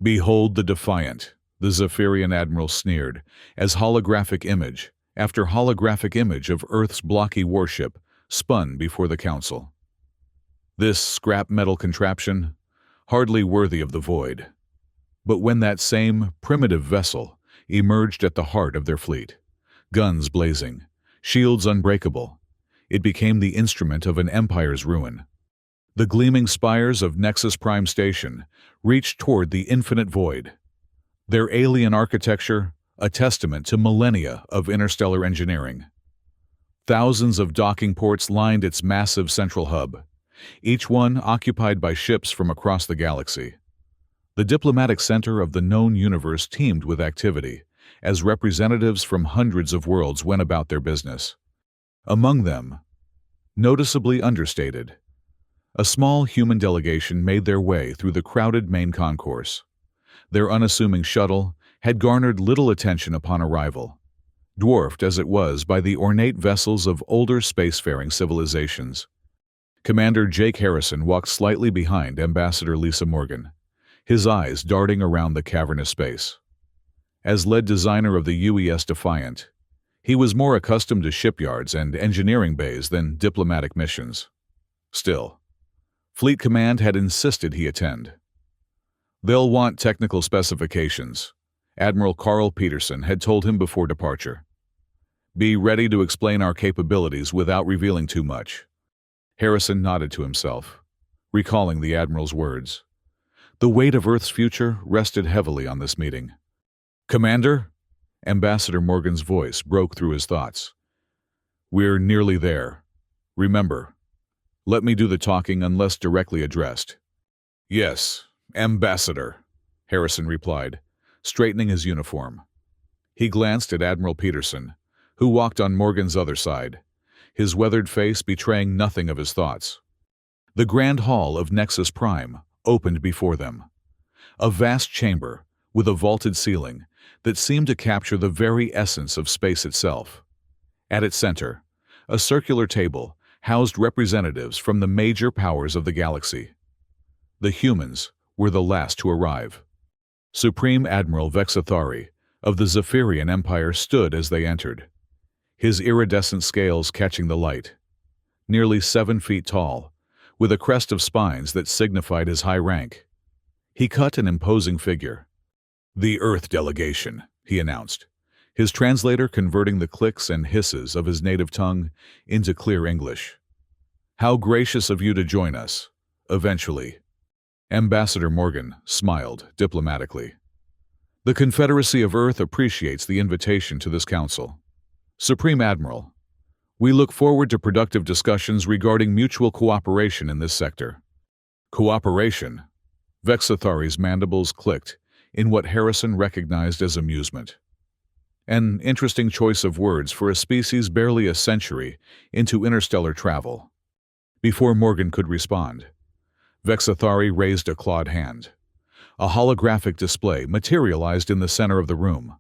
"Behold the Defiant," the Zephyrian admiral sneered, as holographic image after holographic image of Earth's blocky warship spun before the council. This scrap metal contraption, hardly worthy of the void. But when that same primitive vessel emerged at the heart of their fleet, guns blazing, shields unbreakable, it became the instrument of an empire's ruin. The gleaming spires of Nexus Prime Station reached toward the infinite void, their alien architecture a testament to millennia of interstellar engineering. Thousands of docking ports lined its massive central hub, each one occupied by ships from across the galaxy. The diplomatic center of the known universe teemed with activity, as representatives from hundreds of worlds went about their business. Among them, noticeably understated, a small human delegation made their way through the crowded main concourse. Their unassuming shuttle had garnered little attention upon arrival, dwarfed as it was by the ornate vessels of older spacefaring civilizations. Commander Jake Harrison walked slightly behind Ambassador Lisa Morgan, his eyes darting around the cavernous space. As lead designer of the UES Defiant, he was more accustomed to shipyards and engineering bays than diplomatic missions. Still, Fleet Command had insisted he attend. "They'll want technical specifications," Admiral Carl Peterson had told him before departure. "Be ready to explain our capabilities without revealing too much." Harrison nodded to himself, recalling the Admiral's words. The weight of Earth's future rested heavily on this meeting. "Commander?" Ambassador Morgan's voice broke through his thoughts. "We're nearly there. Remember, let me do the talking unless directly addressed." "Yes, Ambassador," Harrison replied, straightening his uniform. He glanced at Admiral Peterson, who walked on Morgan's other side, his weathered face betraying nothing of his thoughts. The grand hall of Nexus Prime opened before them, a vast chamber with a vaulted ceiling that seemed to capture the very essence of space itself. At its center, a circular table housed representatives from the major powers of the galaxy. The humans were the last to arrive. Supreme Admiral Vexathari of the Zephyrian Empire stood as they entered, his iridescent scales catching the light. Nearly 7 feet tall, with a crest of spines that signified his high rank. He cut an imposing figure. "The Earth delegation," he announced, his translator converting the clicks and hisses of his native tongue into clear English. "How gracious of you to join us, eventually." Ambassador Morgan smiled diplomatically. "The Confederacy of Earth appreciates the invitation to this council. Supreme Admiral, we look forward to productive discussions regarding mutual cooperation in this sector." Cooperation? Vexathari's mandibles clicked in what Harrison recognized as amusement. An interesting choice of words for a species barely a century into interstellar travel. Before Morgan could respond, Vexathari raised a clawed hand. A holographic display materialized in the center of the room.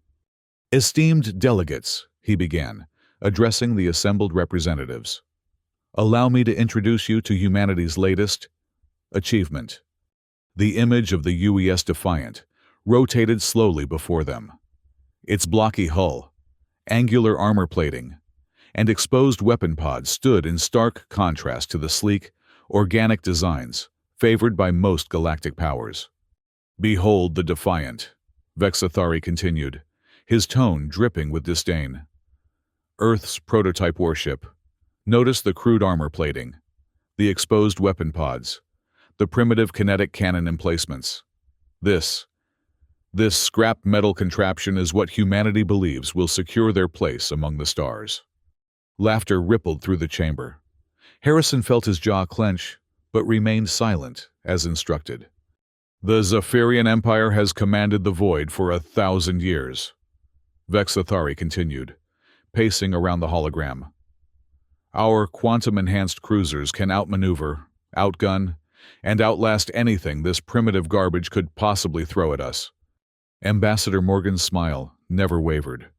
"Esteemed delegates," he began, addressing the assembled representatives. "Allow me to introduce you to humanity's latest achievement." The image of the UES Defiant rotated slowly before them. Its blocky hull, angular armor plating, and exposed weapon pods stood in stark contrast to the sleek, organic designs favored by most galactic powers. "Behold the Defiant," Vexathari continued, his tone dripping with disdain. "Earth's prototype warship. Notice the crude armor plating, the exposed weapon pods, the primitive kinetic cannon emplacements. This scrap metal contraption is what humanity believes will secure their place among the stars." Laughter rippled through the chamber. Harrison felt his jaw clench, but remained silent, as instructed. "The Zephyrian Empire has commanded the void for 1,000 years," Vexathari continued, pacing around the hologram. "Our quantum-enhanced cruisers can outmaneuver, outgun, and outlast anything this primitive garbage could possibly throw at us." Ambassador Morgan's smile never wavered,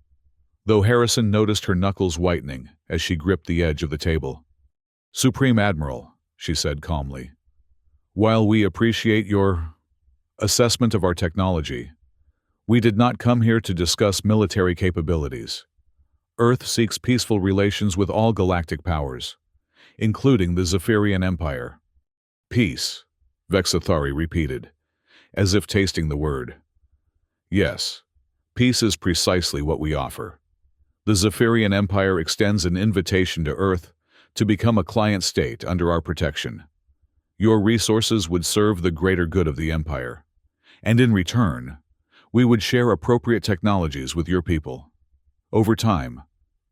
though Harrison noticed her knuckles whitening as she gripped the edge of the table. "Supreme Admiral," she said calmly, "while we appreciate your Assessment of our technology. We did not come here to discuss military capabilities. Earth seeks peaceful relations with all galactic powers, including the Zephyrian Empire. Peace, Vexathari repeated, as if tasting the word. Yes, peace is precisely what we offer. The Zephyrian Empire extends an invitation to Earth to become a client state under our protection. Your resources would serve the greater good of the Empire, and in return, we would share appropriate technologies with your people. Over time,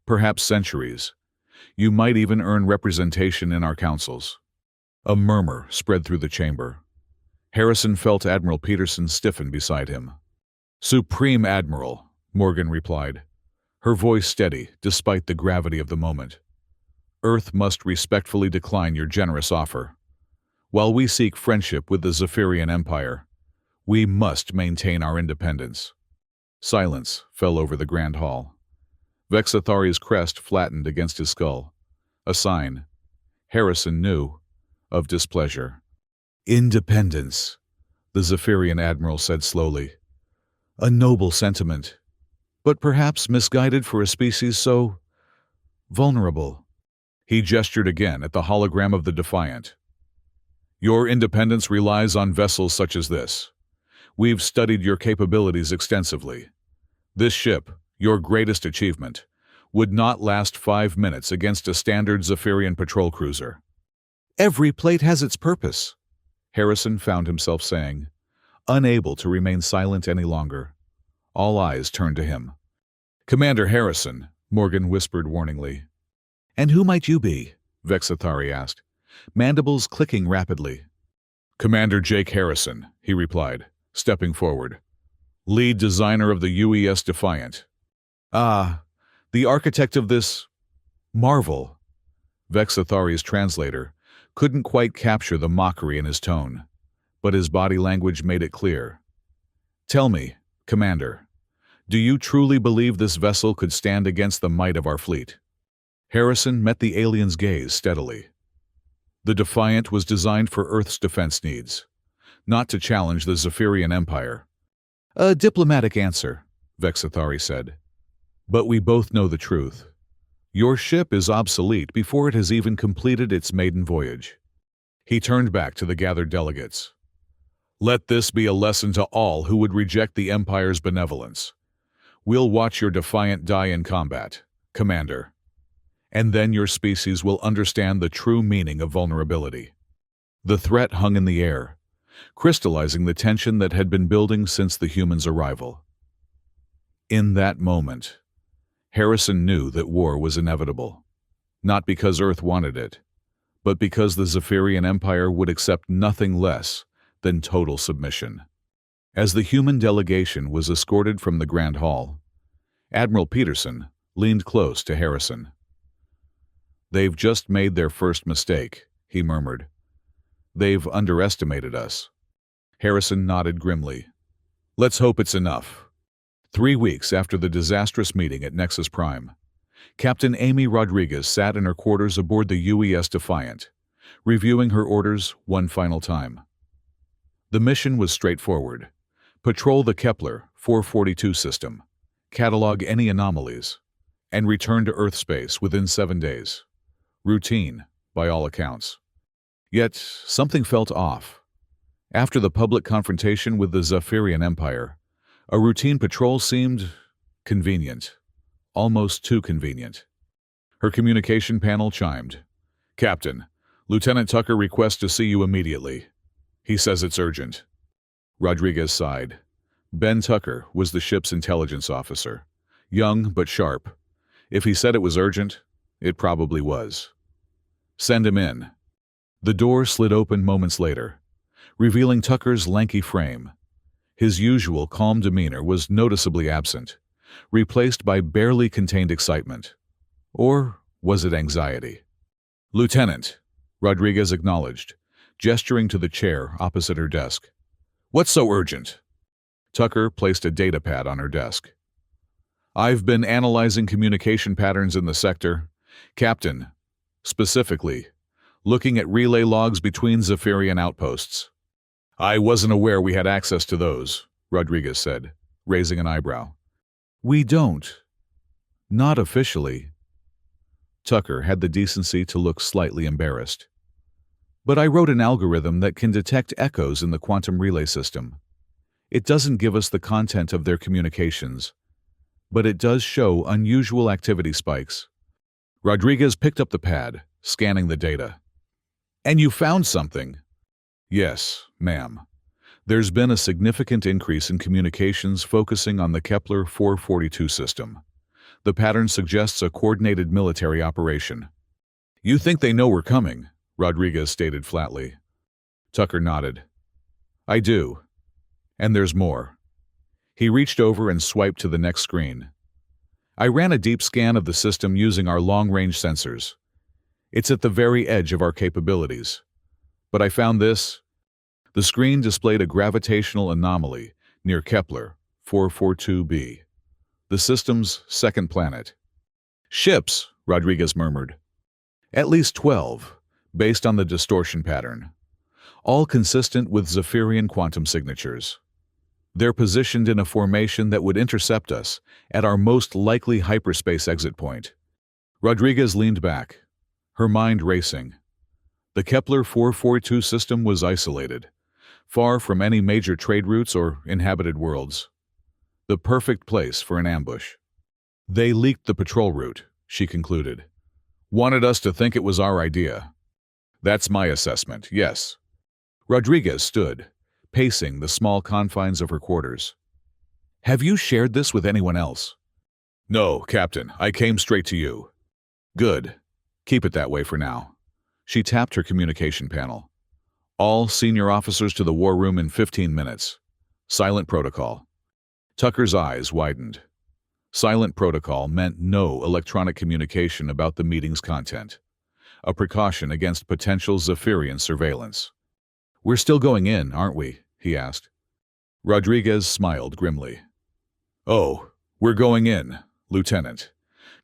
perhaps centuries, you might even earn representation in our councils. A murmur spread through the chamber. Harrison felt Admiral Peterson stiffen beside him. Supreme Admiral, Morgan replied, her voice steady despite the gravity of the moment. Earth must respectfully decline your generous offer. While we seek friendship with the Zephyrian Empire, we must maintain our independence. Silence fell over the Grand Hall. Vexathari's crest flattened against his skull, a sign, Harrison knew, of displeasure. Independence, the Zephyrian Admiral said slowly. A noble sentiment, but perhaps misguided for a species so vulnerable. He gestured again at the hologram of the Defiant. Your independence relies on vessels such as this. We've studied your capabilities extensively. This ship, your greatest achievement, would not last 5 minutes against a standard Zephyrian patrol cruiser. Every plate has its purpose, Harrison found himself saying, unable to remain silent any longer. All eyes turned to him. Commander Harrison, Morgan whispered warningly. And who might you be? Vexathari asked, mandibles clicking rapidly. Commander Jake Harrison, he replied, stepping forward. Lead designer of the UES Defiant. Ah, the architect of this marvel. Vexathari's translator couldn't quite capture the mockery in his tone, but his body language made it clear. Tell me, Commander, do you truly believe this vessel could stand against the might of our fleet? Harrison met the alien's gaze steadily. The Defiant was designed for Earth's defense needs, not to challenge the Zephyrian Empire. A diplomatic answer, Vexathari said. But we both know the truth. Your ship is obsolete before it has even completed its maiden voyage. He turned back to the gathered delegates. Let this be a lesson to all who would reject the Empire's benevolence. We'll watch your Defiant die in combat, Commander. And then your species will understand the true meaning of vulnerability. The threat hung in the air, crystallizing the tension that had been building since the humans' arrival. In that moment, Harrison knew that war was inevitable, not because Earth wanted it, but because the Zephyrian Empire would accept nothing less than total submission. As the human delegation was escorted from the Grand Hall, Admiral Peterson leaned close to Harrison. They've just made their first mistake, he murmured. They've underestimated us. Harrison nodded grimly. Let's hope it's enough. 3 weeks after the disastrous meeting at Nexus Prime, Captain Amy Rodriguez sat in her quarters aboard the UES Defiant, reviewing her orders one final time. The mission was straightforward. Patrol the Kepler 442 system, catalog any anomalies, and return to Earth space within 7 days. Routine, by all accounts. Yet, something felt off. After the public confrontation with the Zephyrian Empire, a routine patrol seemed convenient, almost too convenient. Her communication panel chimed. Captain, Lieutenant Tucker requests to see you immediately. He says it's urgent. Rodriguez sighed. Ben Tucker was the ship's intelligence officer. Young but sharp. If he said it was urgent, it probably was. Send him in. The door slid open moments later, revealing Tucker's lanky frame. His usual calm demeanor was noticeably absent, replaced by barely contained excitement. Or was it anxiety? Lieutenant, Rodriguez acknowledged, gesturing to the chair opposite her desk. What's so urgent? Tucker placed a data pad on her desk. I've been analyzing communication patterns in the sector. Captain, specifically, looking at relay logs between Zephyrian outposts. I wasn't aware we had access to those, Rodriguez said, raising an eyebrow. We don't. Not officially. Tucker had the decency to look slightly embarrassed. But I wrote an algorithm that can detect echoes in the quantum relay system. It doesn't give us the content of their communications, but it does show unusual activity spikes. Rodriguez picked up the pad, scanning the data. And you found something? Yes, ma'am. There's been a significant increase in communications focusing on the Kepler 442 system. The pattern suggests a coordinated military operation. You think they know we're coming? Rodriguez stated flatly. Tucker nodded. I do. And there's more. He reached over and swiped to the next screen. I ran a deep scan of the system using our long-range sensors. It's at the very edge of our capabilities. But I found this. The screen displayed a gravitational anomaly near Kepler 442b, the system's second planet. Ships, Rodriguez murmured. At least 12, based on the distortion pattern. All consistent with Zephyrian quantum signatures. They're positioned in a formation that would intercept us at our most likely hyperspace exit point. Rodriguez leaned back, her mind racing. The Kepler 442 system was isolated, far from any major trade routes or inhabited worlds. The perfect place for an ambush. They leaked the patrol route, she concluded. Wanted us to think it was our idea. That's my assessment, yes. Rodriguez stood, pacing the small confines of her quarters. Have you shared this with anyone else? No, Captain. I came straight to you. Good. Keep it that way for now. She tapped her communication panel. All senior officers to the war room in 15 minutes. Silent protocol. Tucker's eyes widened. Silent protocol meant no electronic communication about the meeting's content. A precaution against potential Zephyrian surveillance. We're still going in, aren't we? He asked. Rodriguez smiled grimly. Oh, we're going in, Lieutenant.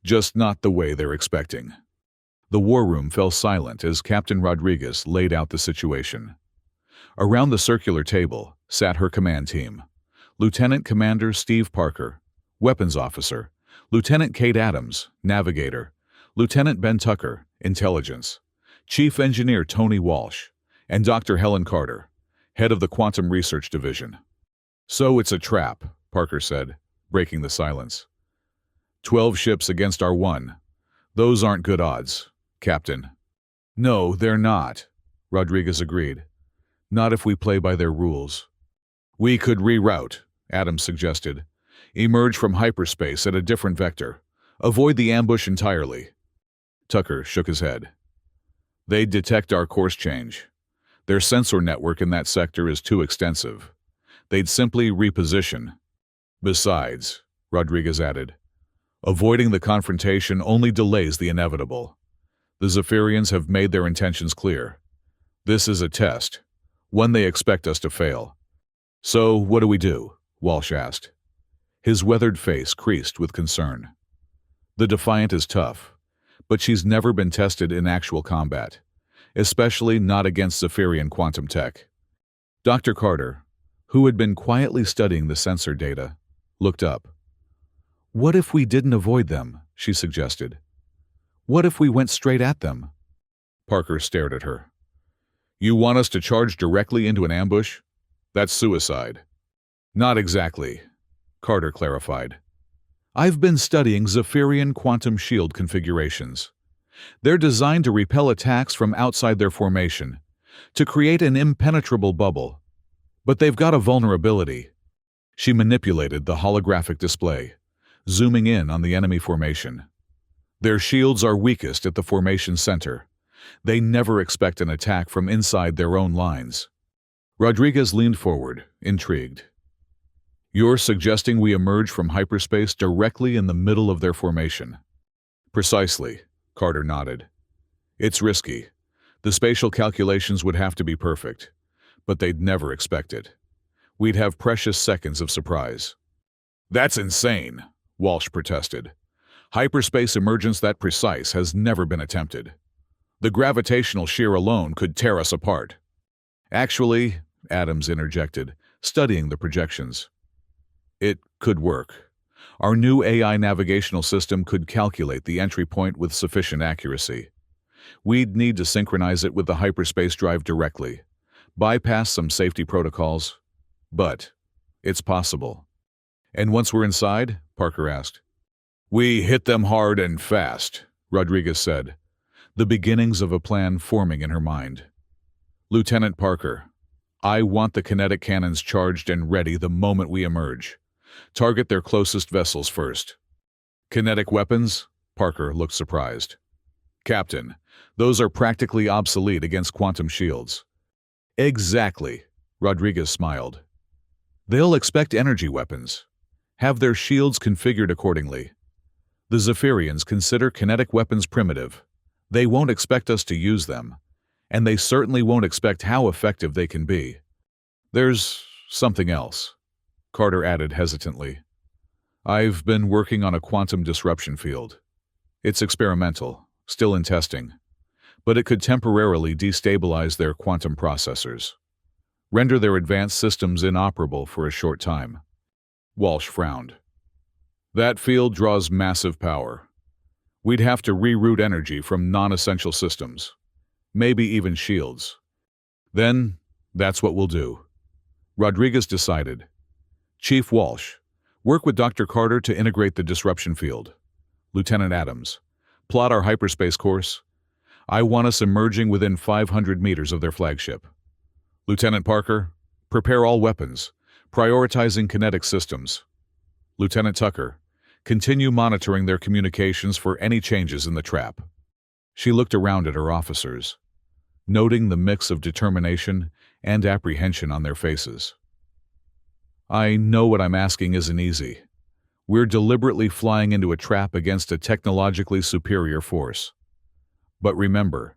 Just not the way they're expecting. The war room fell silent as Captain Rodriguez laid out the situation. Around the circular table sat her command team. Lieutenant Commander Steve Parker, Weapons Officer, Lieutenant Kate Adams, Navigator, Lieutenant Ben Tucker, Intelligence, Chief Engineer Tony Walsh, and Dr. Helen Carter, head of the Quantum Research Division. So it's a trap, Parker said, breaking the silence. 12 ships against our 1. Those aren't good odds, Captain. No, they're not, Rodriguez agreed. Not if we play by their rules. We could reroute, Adams suggested. Emerge from hyperspace at a different vector. Avoid the ambush entirely. Tucker shook his head. They'd detect our course change. Their sensor network in that sector is too extensive. They'd simply reposition. Besides, Rodriguez added, avoiding the confrontation only delays the inevitable. The Zephyrians have made their intentions clear. This is a test, one they expect us to fail. So, what do we do? Walsh asked. His weathered face creased with concern. The Defiant is tough, but she's never been tested in actual combat, especially not against Zephyrian quantum tech. Dr. Carter, who had been quietly studying the sensor data, looked up. What if we didn't avoid them? She suggested. What if we went straight at them? Parker stared at her. You want us to charge directly into an ambush? That's suicide. Not exactly, Carter clarified. I've been studying Zephyrian quantum shield configurations. They're designed to repel attacks from outside their formation, to create an impenetrable bubble. But they've got a vulnerability. She manipulated the holographic display, zooming in on the enemy formation. Their shields are weakest at the formation center. They never expect an attack from inside their own lines. Rodriguez leaned forward, intrigued. You're suggesting we emerge from hyperspace directly in the middle of their formation? Precisely, Carter nodded. It's risky. The spatial calculations would have to be perfect, but they'd never expect it. We'd have precious seconds of surprise. That's insane, Walsh protested. Hyperspace emergence that precise has never been attempted. The gravitational shear alone could tear us apart. Actually, Adams interjected, studying the projections. It could work. Our new AI navigational system could calculate the entry point with sufficient accuracy. We'd need to synchronize it with the hyperspace drive directly, bypass some safety protocols, but it's possible. And once we're inside? Parker asked. We hit them hard and fast, Rodriguez said, the beginnings of a plan forming in her mind. Lieutenant Parker, I want the kinetic cannons charged and ready the moment we emerge. Target their closest vessels first. Kinetic weapons? Parker looked surprised. Captain, those are practically obsolete against quantum shields. Exactly, Rodriguez smiled. They'll expect energy weapons. Have their shields configured accordingly. The Zephyrians consider kinetic weapons primitive. They won't expect us to use them, and they certainly won't expect how effective they can be. There's something else, Carter added hesitantly. I've been working on a quantum disruption field. It's experimental, still in testing, but it could temporarily destabilize their quantum processors, render their advanced systems inoperable for a short time. Walsh frowned. That field draws massive power. We'd have to reroute energy from non-essential systems, maybe even shields. Then, that's what we'll do. Rodriguez decided. Chief Walsh, work with Dr. Carter to integrate the disruption field. Lieutenant Adams, plot our hyperspace course. I want us emerging within 500 meters of their flagship. Lieutenant Parker, prepare all weapons, prioritizing kinetic systems. Lieutenant Tucker, continue monitoring their communications for any changes in the trap. She looked around at her officers, noting the mix of determination and apprehension on their faces. I know what I'm asking isn't easy. We're deliberately flying into a trap against a technologically superior force. But remember,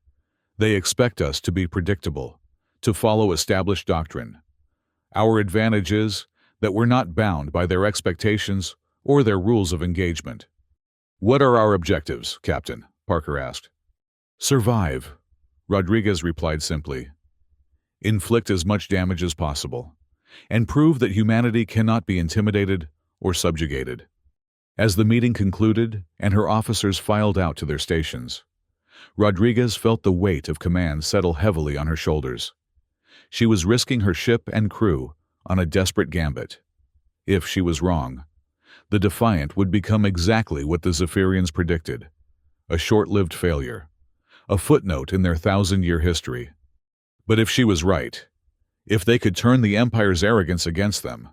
they expect us to be predictable, to follow established doctrine. Our advantage is that we're not bound by their expectations or their rules of engagement. What are our objectives, Captain? Parker asked. Survive, Rodriguez replied simply. Inflict as much damage as possible, and prove that humanity cannot be intimidated or subjugated. As the meeting concluded and her officers filed out to their stations, Rodriguez felt the weight of command settle heavily on her shoulders. She was risking her ship and crew on a desperate gambit. If she was wrong, the Defiant would become exactly what the Zephyrians predicted, a short-lived failure, a footnote in their 1,000-year history. But if she was right, if they could turn the Empire's arrogance against them,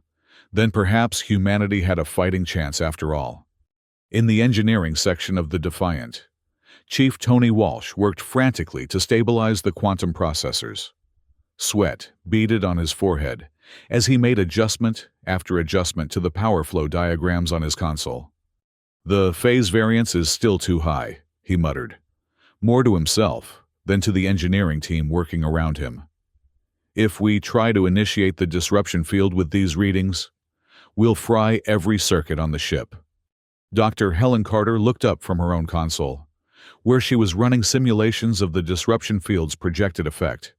then perhaps humanity had a fighting chance after all. In the engineering section of the Defiant, Chief Tony Walsh worked frantically to stabilize the quantum processors. Sweat beaded on his forehead as he made adjustment after adjustment to the power flow diagrams on his console. The phase variance is still too high, he muttered, more to himself than to the engineering team working around him. If we try to initiate the disruption field with these readings, we'll fry every circuit on the ship. Dr. Helen Carter looked up from her own console, where she was running simulations of the disruption field's projected effect.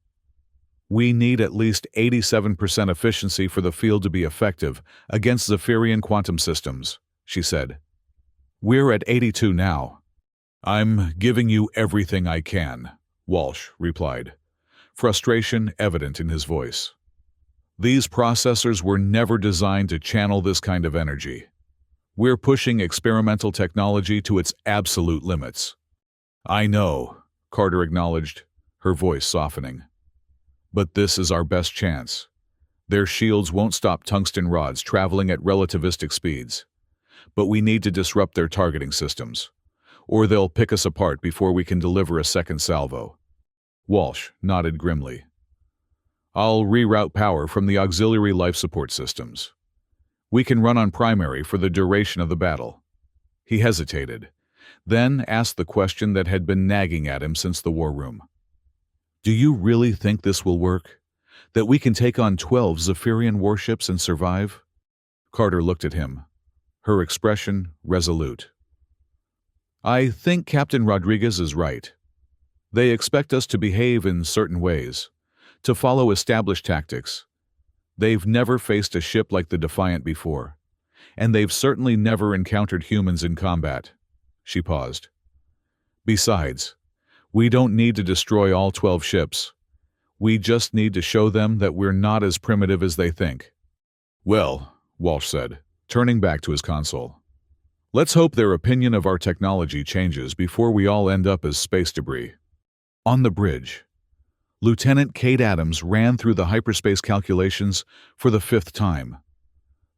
We need at least 87% efficiency for the field to be effective against Zephyrian quantum systems, she said. We're at 82 now. I'm giving you everything I can, Walsh replied, frustration evident in his voice. These processors were never designed to channel this kind of energy. We're pushing experimental technology to its absolute limits. I know, Carter acknowledged, her voice softening. But this is our best chance. Their shields won't stop tungsten rods traveling at relativistic speeds. But we need to disrupt their targeting systems, or they'll pick us apart before we can deliver a second salvo. Walsh nodded grimly. I'll reroute power from the auxiliary life support systems. We can run on primary for the duration of the battle. He hesitated, then asked the question that had been nagging at him since the war room. Do you really think this will work? That we can take on 12 Zephyrian warships and survive? Carter looked at him, her expression resolute. I think Captain Rodriguez is right. They expect us to behave in certain ways, to follow established tactics. They've never faced a ship like the Defiant before, and they've certainly never encountered humans in combat. She paused. Besides, we don't need to destroy all 12 ships. We just need to show them that we're not as primitive as they think. Well, Walsh said, turning back to his console. Let's hope their opinion of our technology changes before we all end up as space debris. On the bridge, Lieutenant Kate Adams ran through the hyperspace calculations for the 5th time.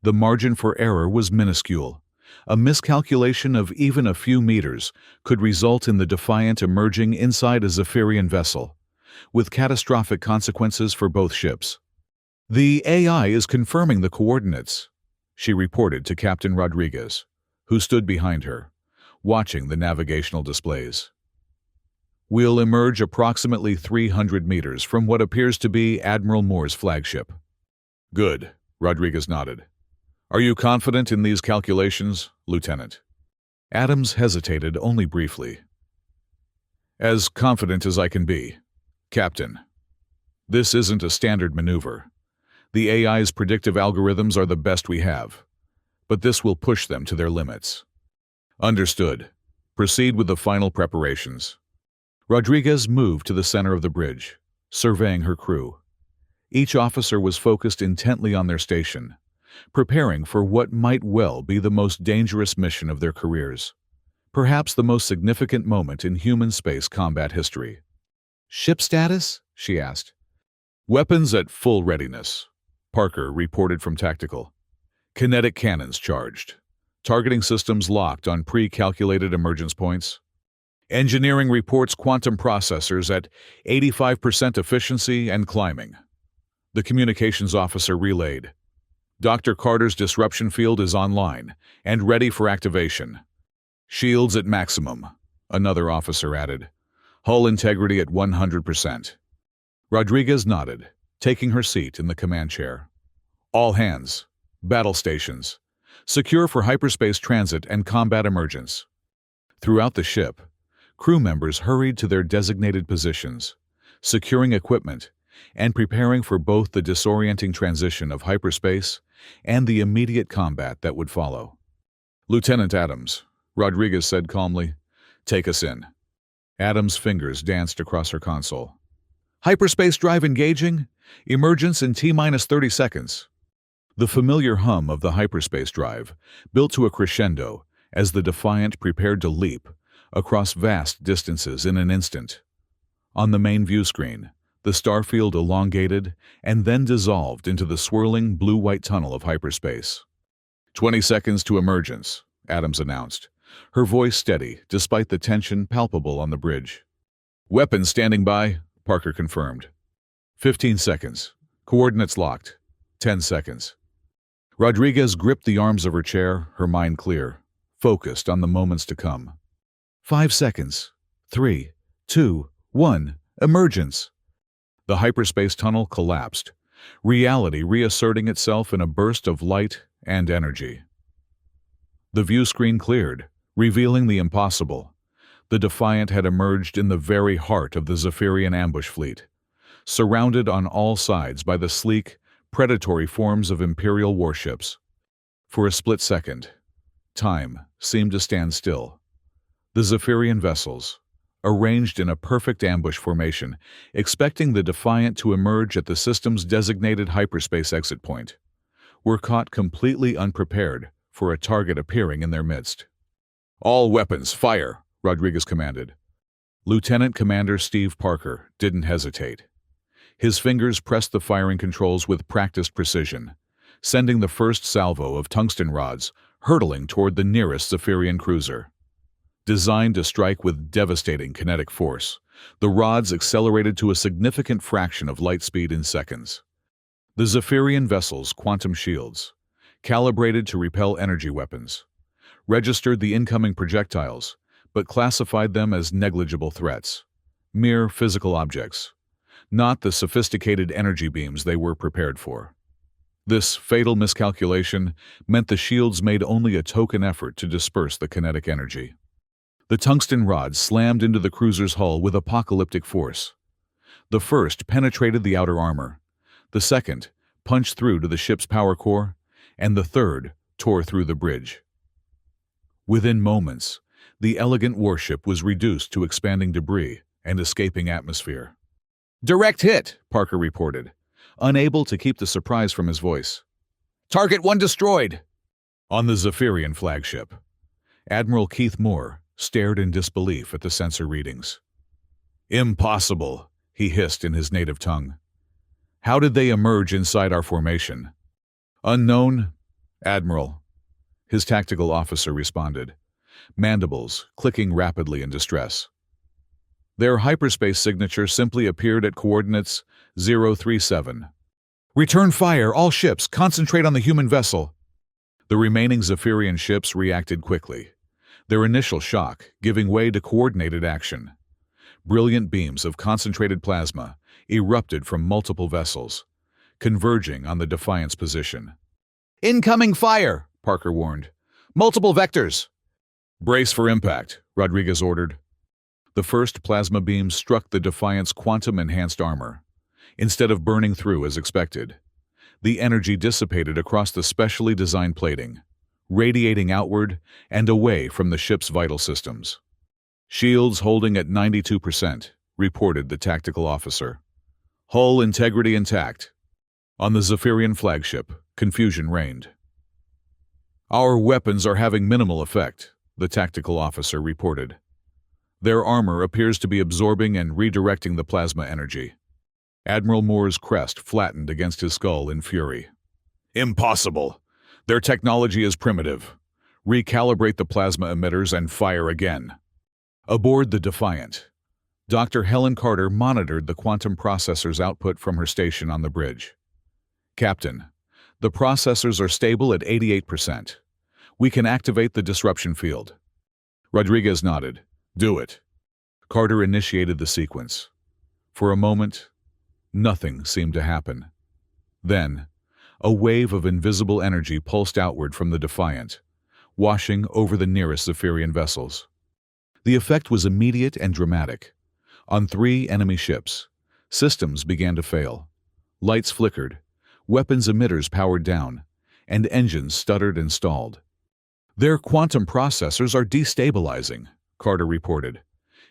The margin for error was minuscule. A miscalculation of even a few meters could result in the Defiant emerging inside a Zephyrian vessel, with catastrophic consequences for both ships. The AI is confirming the coordinates, she reported to Captain Rodriguez, who stood behind her, watching the navigational displays. We'll emerge approximately 300 meters from what appears to be Admiral Moore's flagship. Good, Rodriguez nodded. Are you confident in these calculations, Lieutenant? Adams hesitated only briefly. As confident as I can be, Captain. This isn't a standard maneuver. The AI's predictive algorithms are the best we have, but this will push them to their limits. Understood. Proceed with the final preparations. Rodriguez moved to the center of the bridge, surveying her crew. Each officer was focused intently on their station, preparing for what might well be the most dangerous mission of their careers, perhaps the most significant moment in human space combat history. Ship status? She asked. Weapons at full readiness, Parker reported from Tactical. Kinetic cannons charged. Targeting systems locked on pre-calculated emergence points. Engineering reports quantum processors at 85% efficiency and climbing. The communications officer relayed. Dr. Carter's disruption field is online and ready for activation. Shields at maximum, another officer added. Hull integrity at 100%. Rodriguez nodded, taking her seat in the command chair. All hands. Battle stations. Secure for hyperspace transit and combat emergence. Throughout the ship, crew members hurried to their designated positions, securing equipment and preparing for both the disorienting transition of hyperspace and the immediate combat that would follow. Lieutenant Adams, Rodriguez said calmly, take us in. Adams' fingers danced across her console. Hyperspace drive engaging. Emergence in T-minus 30 seconds. The familiar hum of the hyperspace drive built to a crescendo as the Defiant prepared to leap across vast distances in an instant. On the main view screen, the starfield elongated and then dissolved into the swirling blue-white tunnel of hyperspace. 20 seconds to emergence, Adams announced, her voice steady despite the tension palpable on the bridge. Weapons standing by, Parker confirmed. 15 seconds. Coordinates locked. 10 seconds. Rodriguez gripped the arms of her chair, her mind clear, focused on the moments to come. 5 seconds. 3, 2, 1. Emergence. The hyperspace tunnel collapsed, reality reasserting itself in a burst of light and energy. The view screen cleared, revealing the impossible. The Defiant had emerged in the very heart of the Zephyrian ambush fleet, surrounded on all sides by the sleek, predatory forms of Imperial warships. For a split second, time seemed to stand still. The Zephyrian vessels, arranged in a perfect ambush formation, expecting the Defiant to emerge at the system's designated hyperspace exit point, were caught completely unprepared for a target appearing in their midst. All weapons, fire! Rodriguez commanded. Lieutenant Commander Steve Parker didn't hesitate. His fingers pressed the firing controls with practiced precision, sending the first salvo of tungsten rods hurtling toward the nearest Zephyrian cruiser. Designed to strike with devastating kinetic force, the rods accelerated to a significant fraction of light speed in seconds. The Zephyrian vessel's quantum shields, calibrated to repel energy weapons, registered the incoming projectiles, but classified them as negligible threats, mere physical objects, not the sophisticated energy beams they were prepared for. This fatal miscalculation meant the shields made only a token effort to disperse the kinetic energy. The tungsten rods slammed into the cruiser's hull with apocalyptic force. The first penetrated the outer armor, the second punched through to the ship's power core, and the third tore through the bridge. Within moments, the elegant warship was reduced to expanding debris and escaping atmosphere. "Direct hit," Parker reported, unable to keep the surprise from his voice. "Target 1 destroyed." On the Zephyrian flagship, Admiral Keith Moore stared in disbelief at the sensor readings. "Impossible," he hissed in his native tongue. "How did they emerge inside our formation?" "Unknown, Admiral," his tactical officer responded, mandibles clicking rapidly in distress. Their hyperspace signature simply appeared at coordinates 037. "Return fire, all ships, concentrate on the human vessel." The remaining Zephyrian ships reacted quickly, their initial shock giving way to coordinated action. Brilliant beams of concentrated plasma erupted from multiple vessels, converging on the Defiant's position. "Incoming fire," Parker warned. "Multiple vectors." "Brace for impact," Rodriguez ordered. The first plasma beam struck the Defiant's quantum-enhanced armor. Instead of burning through as expected, the energy dissipated across the specially designed plating, radiating outward and away from the ship's vital systems. "Shields holding at 92%, reported the tactical officer. "Hull integrity intact." On the Zephyrian flagship, confusion reigned. "Our weapons are having minimal effect," the tactical officer reported. "Their armor appears to be absorbing and redirecting the plasma energy." Admiral Moore's crest flattened against his skull in fury. "Impossible! Their technology is primitive. Recalibrate the plasma emitters and fire again." Aboard the Defiant, Dr. Helen Carter monitored the quantum processor's output from her station on the bridge. "Captain, the processors are stable at 88%. We can activate the disruption field." Rodriguez nodded. "Do it." Carter initiated the sequence. For a moment, nothing seemed to happen. Then, a wave of invisible energy pulsed outward from the Defiant, washing over the nearest Zephyrian vessels. The effect was immediate and dramatic. On 3 enemy ships, systems began to fail. Lights flickered, weapons emitters powered down, and engines stuttered and stalled. "Their quantum processors are destabilizing," Carter reported,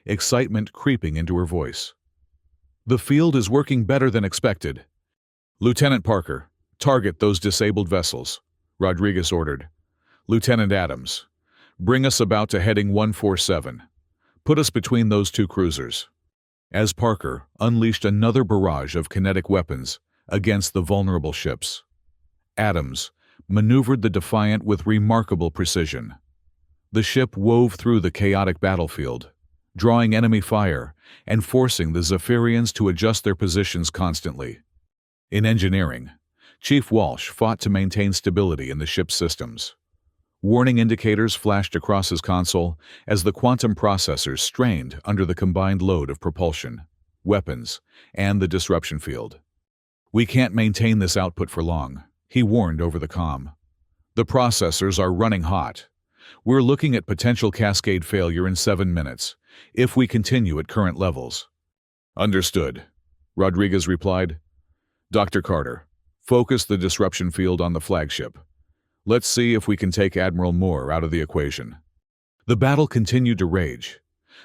excitement creeping into her voice. "The field is working better than expected." "Lieutenant Parker, target those disabled vessels," Rodriguez ordered. "Lieutenant Adams, bring us about to heading 147. Put us between those 2 cruisers." As Parker unleashed another barrage of kinetic weapons against the vulnerable ships, Adams maneuvered the Defiant with remarkable precision. The ship wove through the chaotic battlefield, drawing enemy fire and forcing the Zephyrians to adjust their positions constantly. In engineering, Chief Walsh fought to maintain stability in the ship's systems. Warning indicators flashed across his console as the quantum processors strained under the combined load of propulsion, weapons, and the disruption field. "We can't maintain this output for long," he warned over the comm. "The processors are running hot. We're looking at potential cascade failure in 7 minutes, if we continue at current levels." "Understood," Rodriguez replied. "Dr. Carter, focus the disruption field on the flagship. Let's see if we can take Admiral Moore out of the equation." The battle continued to rage.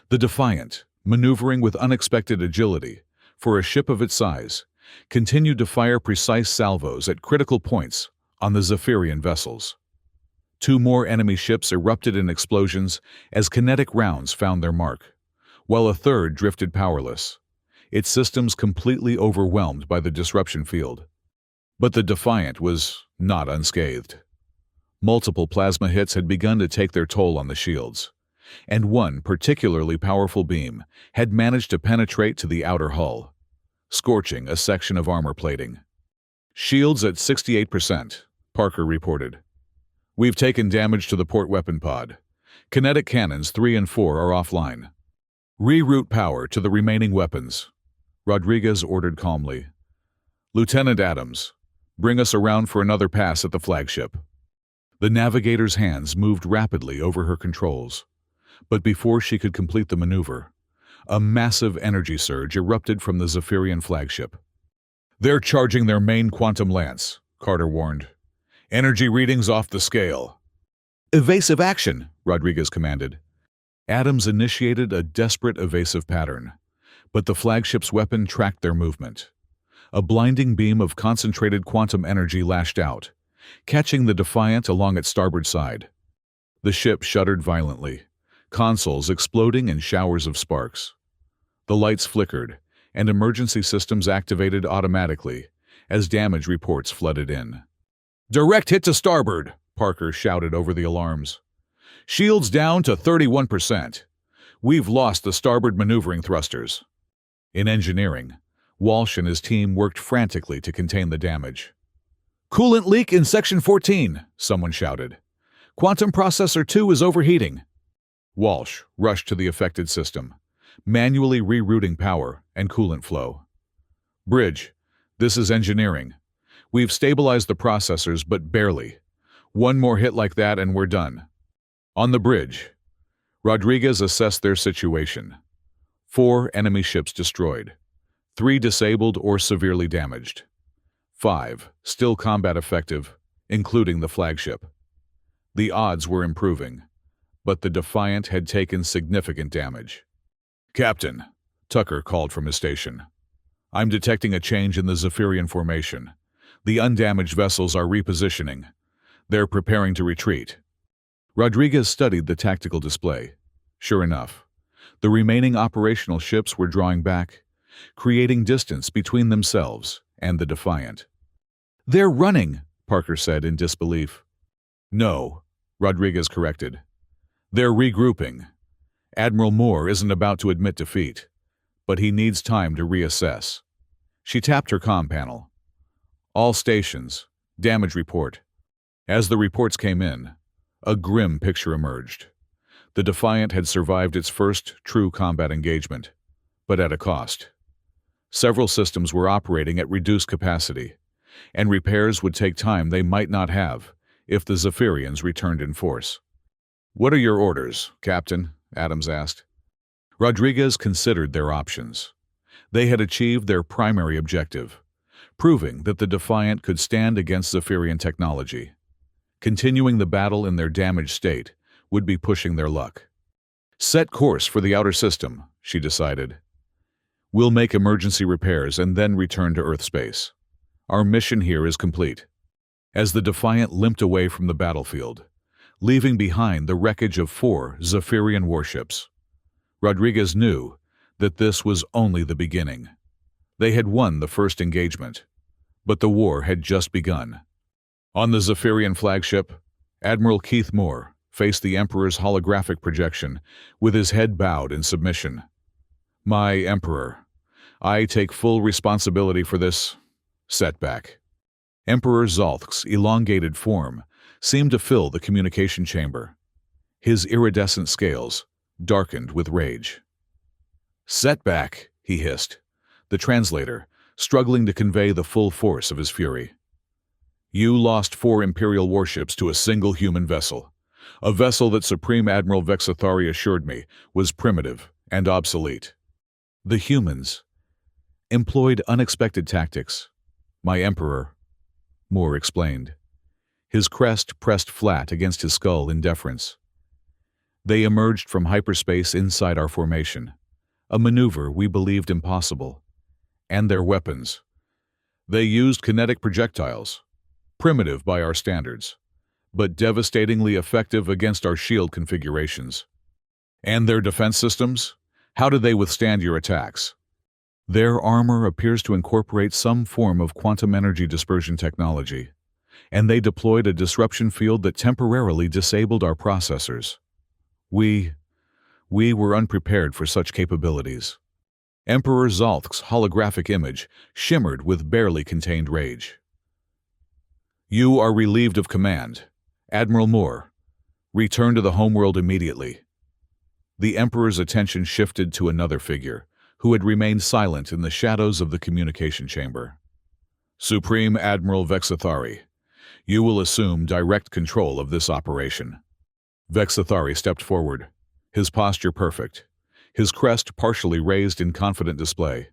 The Defiant, maneuvering with unexpected agility for a ship of its size, continued to fire precise salvos at critical points on the Zephyrian vessels. 2 more enemy ships erupted in explosions as kinetic rounds found their mark, while a third drifted powerless, its systems completely overwhelmed by the disruption field. But the Defiant was not unscathed. Multiple plasma hits had begun to take their toll on the shields, and one particularly powerful beam had managed to penetrate to the outer hull, scorching a section of armor plating. "Shields at 68%, Parker reported. "We've taken damage to the port weapon pod. Kinetic cannons 3 and 4 are offline. Reroute power to the remaining weapons," Rodriguez ordered calmly. "Lieutenant Adams, bring us around for another pass at the flagship." The navigator's hands moved rapidly over her controls, but before she could complete the maneuver, A massive energy surge erupted from the Zephyrian flagship. "They're charging their main quantum lance," Carter warned. "Energy readings off the scale." "Evasive action," Rodriguez commanded. Adams initiated a desperate evasive pattern, but the flagship's weapon tracked their movement. A blinding beam of concentrated quantum energy lashed out, catching the Defiant along its starboard side. The ship shuddered violently, consoles exploding in showers of sparks. The lights flickered, and emergency systems activated automatically as damage reports flooded in. "Direct hit to starboard," Parker shouted over the alarms. "Shields down to 31%. We've lost the starboard maneuvering thrusters." In engineering, Walsh and his team worked frantically to contain the damage. "Coolant leak in Section 14, someone shouted. "Quantum Processor 2 is overheating." Walsh rushed to the affected system, manually rerouting power and coolant flow. "Bridge, this is engineering. We've stabilized the processors, but barely. One more hit like that and we're done." On the bridge, Rodriguez assessed their situation. 4 enemy ships destroyed, 3 disabled or severely damaged, 5 still combat effective, including the flagship. The odds were improving, but the Defiant had taken significant damage. "Captain," Tucker called from his station. "I'm detecting a change in the Zephyrian formation. The undamaged vessels are repositioning. They're preparing to retreat." Rodriguez studied the tactical display. Sure enough, the remaining operational ships were drawing back, creating distance between themselves and the Defiant. "They're running," Parker said in disbelief. "No," Rodriguez corrected. "They're regrouping. Admiral Moore isn't about to admit defeat, but he needs time to reassess." She tapped her comm panel. "All stations, damage report." As the reports came in, a grim picture emerged. The Defiant had survived its first true combat engagement, but at a cost. Several systems were operating at reduced capacity, and repairs would take time they might not have if the Zephyrians returned in force. "What are your orders, Captain?" Adams asked. Rodriguez considered their options. They had achieved their primary objective, proving that the Defiant could stand against Zephyrian technology. Continuing the battle in their damaged state would be pushing their luck. "Set course for the outer system," she decided. "We'll make emergency repairs and then return to Earth space. Our mission here is complete." As the Defiant limped away from the battlefield, leaving behind the wreckage of 4 Zephyrian warships, Rodriguez knew that this was only the beginning. They had won the first engagement, but the war had just begun. On the Zephyrian flagship, Admiral Keith Moore faced the Emperor's holographic projection with his head bowed in submission. "My Emperor, I take full responsibility for this setback." Emperor Zolth's elongated form seemed to fill the communication chamber. His iridescent scales darkened with rage. "Setback," he hissed, the translator struggling to convey the full force of his fury. "You lost 4 Imperial warships to a single human vessel, a vessel that Supreme Admiral Vexathari assured me was primitive and obsolete. The humans employed unexpected tactics, my Emperor," Moore explained. His crest pressed flat against his skull in deference. "They emerged from hyperspace inside our formation, a maneuver we believed impossible. And their weapons. They used kinetic projectiles, primitive by our standards, but devastatingly effective against our shield configurations. And their defense systems? How did they withstand your attacks?" "Their armor appears to incorporate some form of quantum energy dispersion technology, and they deployed a disruption field that temporarily disabled our processors. We were unprepared for such capabilities." Emperor Zolth's holographic image shimmered with barely contained rage. "You are relieved of command. Admiral Moore, return to the homeworld immediately." The Emperor's attention shifted to another figure, who had remained silent in the shadows of the communication chamber. "Supreme Admiral Vexathari, you will assume direct control of this operation." Vexathari stepped forward, his posture perfect, his crest partially raised in confident display.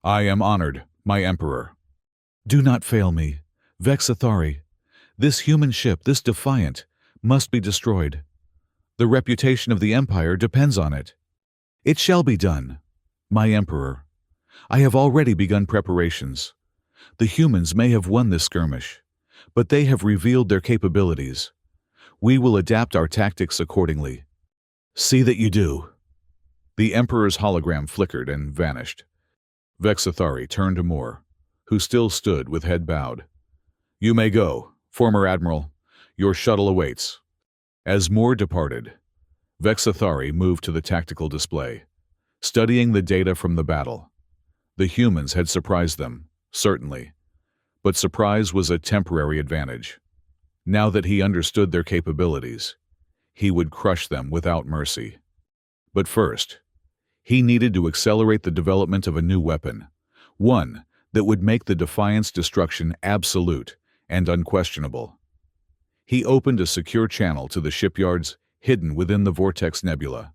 "I am honored, my Emperor." "Do not fail me, Vexathari. This human ship, this Defiant, must be destroyed. The reputation of the Empire depends on it." "It shall be done, my Emperor. I have already begun preparations. The humans may have won this skirmish, but they have revealed their capabilities. We will adapt our tactics accordingly." "See that you do." The Emperor's hologram flickered and vanished. Vexathari turned to Moore, who still stood with head bowed. "You may go, former Admiral. Your shuttle awaits." As Moore departed, Vexathari moved to the tactical display, studying the data from the battle. The humans had surprised them, certainly, but surprise was a temporary advantage. Now that he understood their capabilities, he would crush them without mercy. But first, he needed to accelerate the development of a new weapon, one that would make the Defiant's destruction absolute and unquestionable. He opened a secure channel to the shipyards hidden within the Vortex Nebula.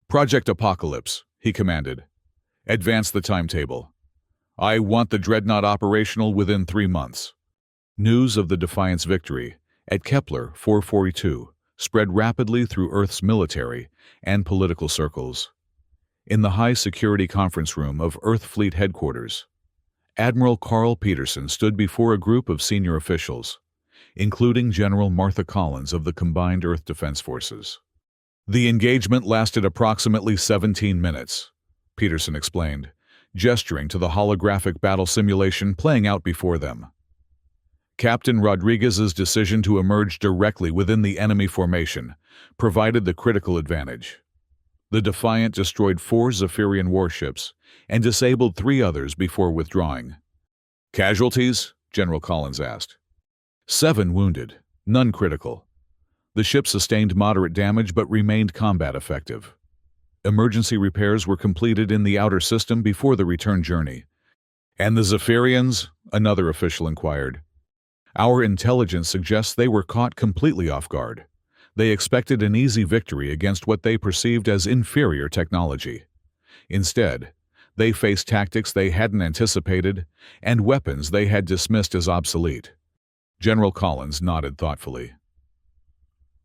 "Project Apocalypse," he commanded. "Advance the timetable. I want the Dreadnought operational within 3 months." News of the Defiant's victory at Kepler 442 spread rapidly through Earth's military and political circles. In the high-security conference room of Earth Fleet Headquarters, Admiral Carl Peterson stood before a group of senior officials, including General Martha Collins of the Combined Earth Defense Forces. "The engagement lasted approximately 17 minutes, Peterson explained, gesturing to the holographic battle simulation playing out before them. Captain Rodriguez's decision to emerge directly within the enemy formation provided the critical advantage. The Defiant destroyed 4 Zephyrian warships and disabled 3 others before withdrawing." "Casualties?" General Collins asked. 7 wounded, none critical. The ship sustained moderate damage but remained combat effective. Emergency repairs were completed in the outer system before the return journey. "And the Zephyrians?" another official inquired. "Our intelligence suggests they were caught completely off guard. They expected an easy victory against what they perceived as inferior technology. Instead, they faced tactics they hadn't anticipated and weapons they had dismissed as obsolete." General Collins nodded thoughtfully.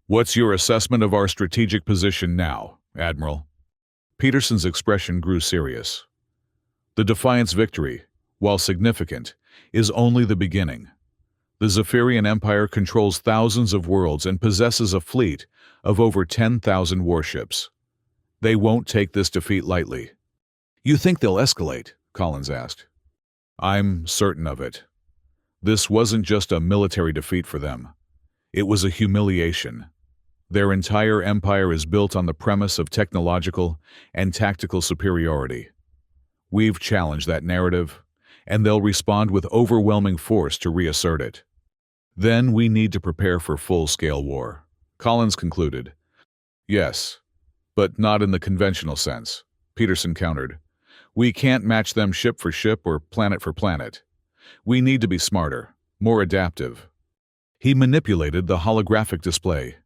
"What's your assessment of our strategic position now, Admiral?" Peterson's expression grew serious. "The Defiant's victory, while significant, is only the beginning. The Zephyrian Empire controls thousands of worlds and possesses a fleet of over 10,000 warships. They won't take this defeat lightly." "You think they'll escalate?" Collins asked. "I'm certain of it. This wasn't just a military defeat for them. It was a humiliation. Their entire empire is built on the premise of technological and tactical superiority. We've challenged that narrative, and they'll respond with overwhelming force to reassert it. Then we need to prepare for full-scale war," Collins concluded. "Yes, but not in the conventional sense," Peterson countered. "We can't match them ship for ship or planet for planet. We need to be smarter, more adaptive." He manipulated the holographic display,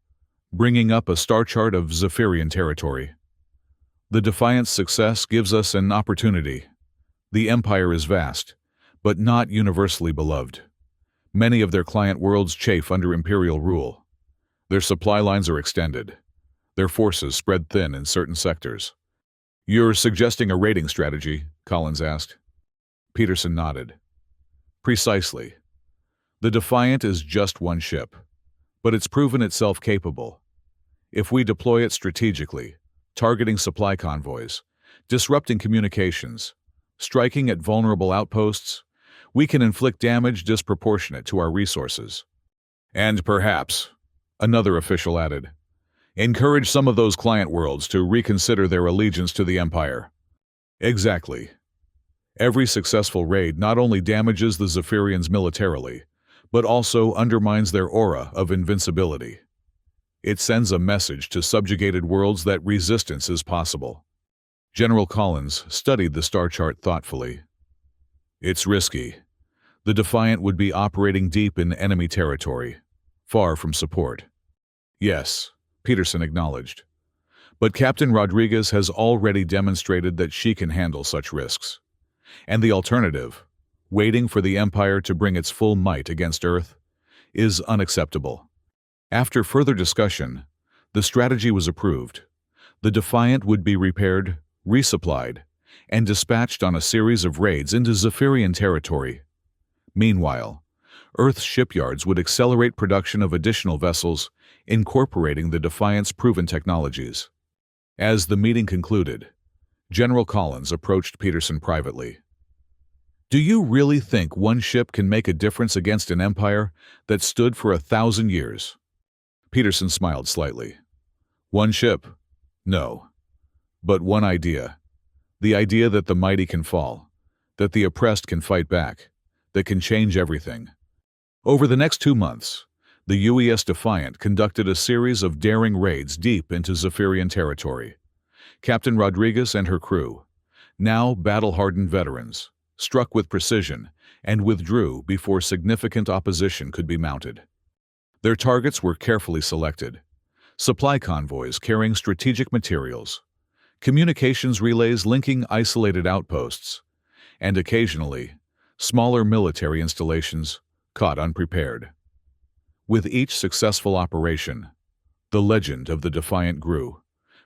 bringing up a star chart of Zephyrian territory. "The Defiant's success gives us an opportunity. The Empire is vast, but not universally beloved. Many of their client worlds chafe under Imperial rule. Their supply lines are extended. Their forces spread thin in certain sectors." "You're suggesting a raiding strategy?" Collins asked. Peterson nodded. "Precisely. The Defiant is just one ship, but it's proven itself capable. If we deploy it strategically, targeting supply convoys, disrupting communications, striking at vulnerable outposts, we can inflict damage disproportionate to our resources." "And perhaps," another official added, "encourage some of those client worlds to reconsider their allegiance to the Empire." "Exactly. Every successful raid not only damages the Zephyrians militarily, but also undermines their aura of invincibility. It sends a message to subjugated worlds that resistance is possible." General Collins studied the star chart thoughtfully. "It's risky. The Defiant would be operating deep in enemy territory, far from support." "Yes," Peterson acknowledged. But Captain Rodriguez has already demonstrated that she can handle such risks. And the alternative, waiting for the Empire to bring its full might against Earth, is unacceptable. After further discussion, the strategy was approved. The Defiant would be repaired, resupplied, and dispatched on a series of raids into Zephyrian territory. Meanwhile, Earth's shipyards would accelerate production of additional vessels, incorporating the Defiant's proven technologies. As the meeting concluded, General Collins approached Peterson privately. "Do you really think one ship can make a difference against an empire that stood for 1,000 years?" Peterson smiled slightly. "One ship? No. But one idea. The idea that the mighty can fall, that the oppressed can fight back, that can change everything." Over the next 2 months, the UES Defiant conducted a series of daring raids deep into Zephyrian territory. Captain Rodriguez and her crew, now battle-hardened veterans, struck with precision and withdrew before significant opposition could be mounted. Their targets were carefully selected: supply convoys carrying strategic materials, communications relays linking isolated outposts, and occasionally, smaller military installations caught unprepared. With each successful operation, the legend of the Defiant grew,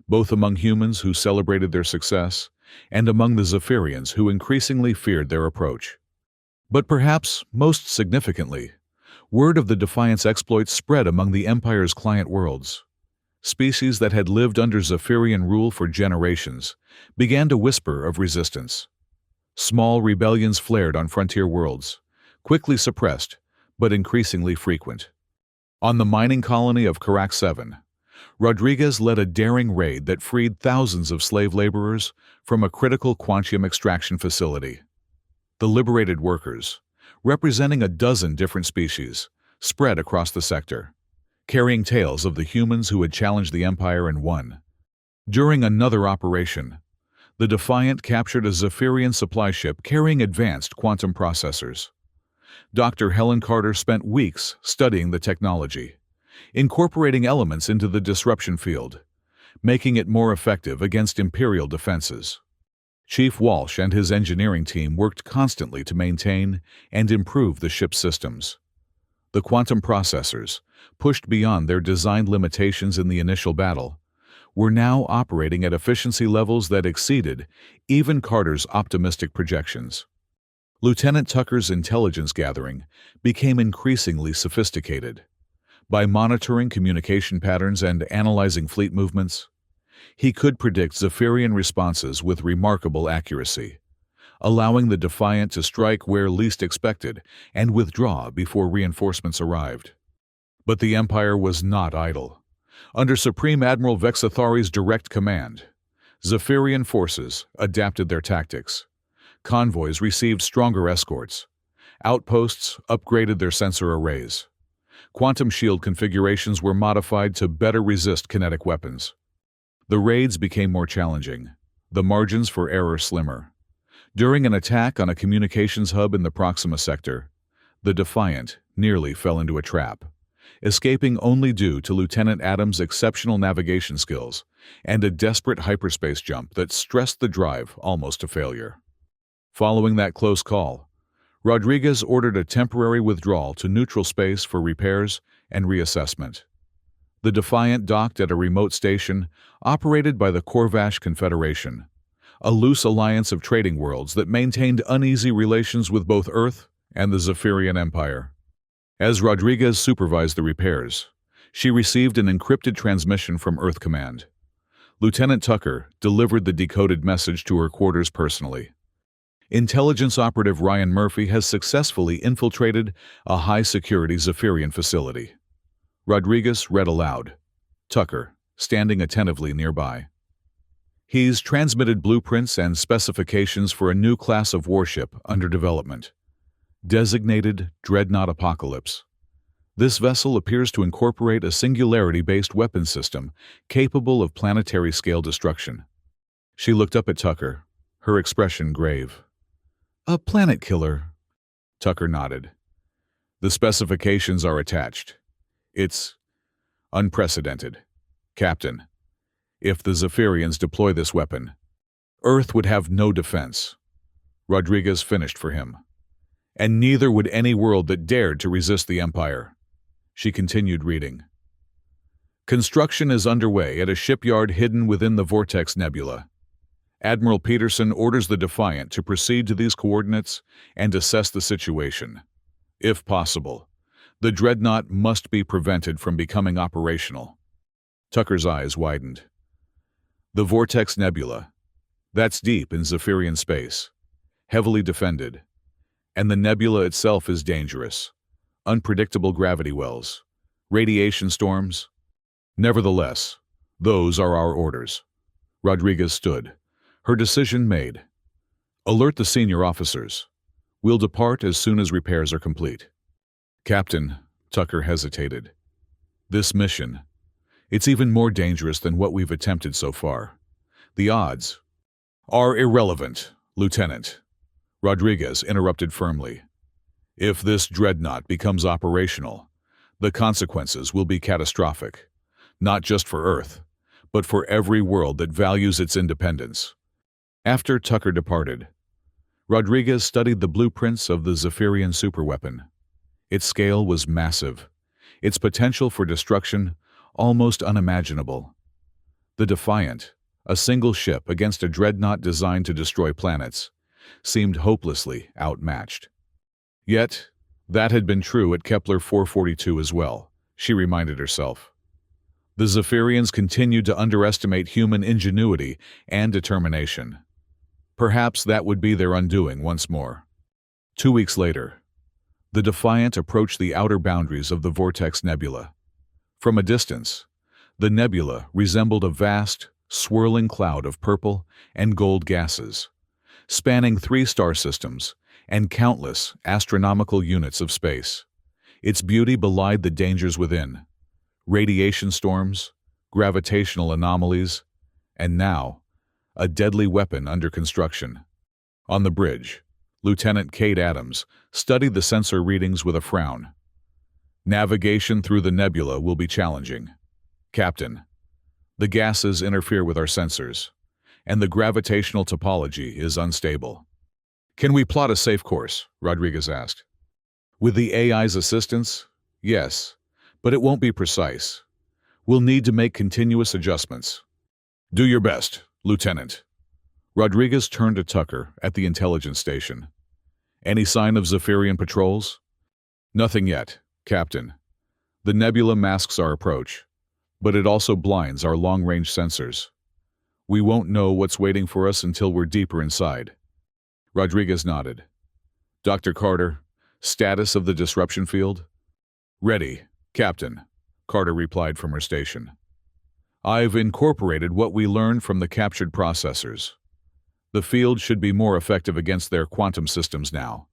both among humans who celebrated their success and among the Zephyrians who increasingly feared their approach. But perhaps most significantly, word of the Defiant's exploits spread among the Empire's client worlds. Species that had lived under Zephyrian rule for generations began to whisper of resistance. Small rebellions flared on frontier worlds, quickly suppressed but increasingly frequent. On the mining colony of Karak 7, Rodriguez led a daring raid that freed thousands of slave laborers from a critical quantium extraction facility. The liberated workers, representing a dozen different species, spread across the sector, carrying tales of the humans who had challenged the Empire and won. During another operation, the Defiant captured a Zephyrian supply ship carrying advanced quantum processors. Dr. Helen Carter spent weeks studying the technology, incorporating elements into the disruption field, making it more effective against Imperial defenses. Chief Walsh and his engineering team worked constantly to maintain and improve the ship's systems. The quantum processors, pushed beyond their design limitations in the initial battle, were now operating at efficiency levels that exceeded even Carter's optimistic projections. Lieutenant Tucker's intelligence gathering became increasingly sophisticated. By monitoring communication patterns and analyzing fleet movements, he could predict Zephyrian responses with remarkable accuracy, allowing the Defiant to strike where least expected and withdraw before reinforcements arrived. But the Empire was not idle. Under Supreme Admiral Vexathari's direct command, Zephyrian forces adapted their tactics. Convoys received stronger escorts. Outposts upgraded their sensor arrays. Quantum shield configurations were modified to better resist kinetic weapons. The raids became more challenging, the margins for error slimmer. During an attack on a communications hub in the Proxima sector, the Defiant nearly fell into a trap, escaping only due to Lieutenant Adams' exceptional navigation skills and a desperate hyperspace jump that stressed the drive almost to failure. Following that close call, Rodriguez ordered a temporary withdrawal to neutral space for repairs and reassessment. The Defiant docked at a remote station operated by the Corvash Confederation, a loose alliance of trading worlds that maintained uneasy relations with both Earth and the Zephyrian Empire. As Rodriguez supervised the repairs, she received an encrypted transmission from Earth Command. Lieutenant Tucker delivered the decoded message to her quarters personally. Intelligence operative Ryan Murphy has successfully infiltrated a high-security Zephyrian facility. Rodriguez read aloud, Tucker, standing attentively nearby. He's transmitted blueprints and specifications for a new class of warship under development, designated Dreadnought Apocalypse. This vessel appears to incorporate a singularity-based weapon system capable of planetary-scale destruction. She looked up at Tucker, her expression grave. "A planet killer." Tucker nodded. "The specifications are attached. It's unprecedented, Captain. If the Zephyrians deploy this weapon, Earth would have no defense. Rodriguez finished for him. And neither would any world that dared to resist the Empire. She continued reading. Construction is underway at a shipyard hidden within the Vortex Nebula. Admiral Peterson orders the Defiant to proceed to these coordinates and assess the situation. If possible, the Dreadnought must be prevented from becoming operational. Tucker's eyes widened. The Vortex Nebula. That's deep in Zephyrian space, heavily defended. And the nebula itself is dangerous. Unpredictable gravity wells, radiation storms. Nevertheless, those are our orders. Rodriguez stood, her decision made. Alert the senior officers. We'll depart as soon as repairs are complete. Captain, Tucker hesitated. This mission, it's even more dangerous than what we've attempted so far. The odds are irrelevant, Lieutenant. Rodriguez interrupted firmly. If this dreadnought becomes operational, the consequences will be catastrophic, not just for Earth, but for every world that values its independence. After Tucker departed, Rodriguez studied the blueprints of the Zephyrian superweapon. Its scale was massive, its potential for destruction almost unimaginable. The Defiant, a single ship against a dreadnought designed to destroy planets, seemed hopelessly outmatched. Yet, that had been true at Kepler 442 as well, she reminded herself. The Zephyrians continued to underestimate human ingenuity and determination. Perhaps that would be their undoing once more. 2 weeks later, the Defiant approached the outer boundaries of the Vortex Nebula. From a distance, the nebula resembled a vast, swirling cloud of purple and gold gases, spanning 3 star systems and countless astronomical units of space. Its beauty belied the dangers within: radiation storms, gravitational anomalies, and now, a deadly weapon under construction. On the bridge, Lieutenant Kate Adams studied the sensor readings with a frown. Navigation through the nebula will be challenging. Captain, the gases interfere with our sensors, and the gravitational topology is unstable. Can we plot a safe course? Rodriguez asked. With the AI's assistance, yes, but it won't be precise. We'll need to make continuous adjustments. Do your best, Lieutenant. Rodriguez turned to Tucker at the intelligence station. Any sign of Zephyrian patrols? Nothing yet, Captain. The nebula masks our approach, but it also blinds our long-range sensors. We won't know what's waiting for us until we're deeper inside. Rodriguez nodded. Dr. Carter, status of the disruption field? Ready, Captain, Carter replied from her station. I've incorporated what we learned from the captured processors. The field should be more effective against their quantum systems now,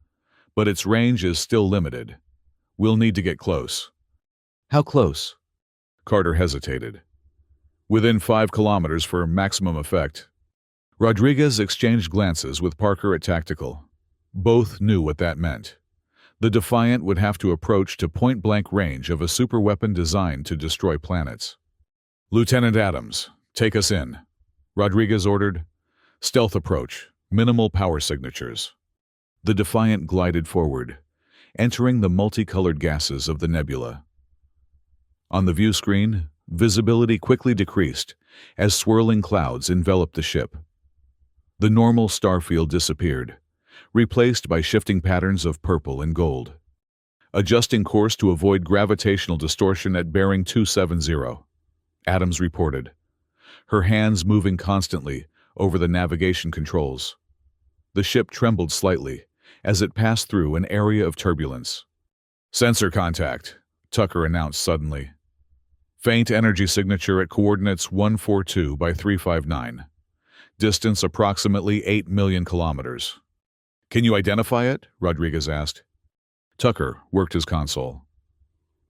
but its range is still limited. We'll need to get close. How close? Carter hesitated. Within 5 kilometers for maximum effect. Rodriguez exchanged glances with Parker at Tactical. Both knew what that meant. The Defiant would have to approach to point-blank range of a superweapon designed to destroy planets. Lieutenant Adams, take us in, Rodriguez ordered. Stealth approach, minimal power signatures. The Defiant glided forward, entering the multicolored gases of the nebula. On the view screen, visibility quickly decreased as swirling clouds enveloped the ship. The normal star field disappeared, replaced by shifting patterns of purple and gold. Adjusting course to avoid gravitational distortion at bearing 270, Adams reported, her hands moving constantly over the navigation controls. The ship trembled slightly as it passed through an area of turbulence. Sensor contact, Tucker announced suddenly. Faint energy signature at coordinates 142 by 359. Distance approximately 8 million kilometers. Can you identify it? Rodriguez asked. Tucker worked his console.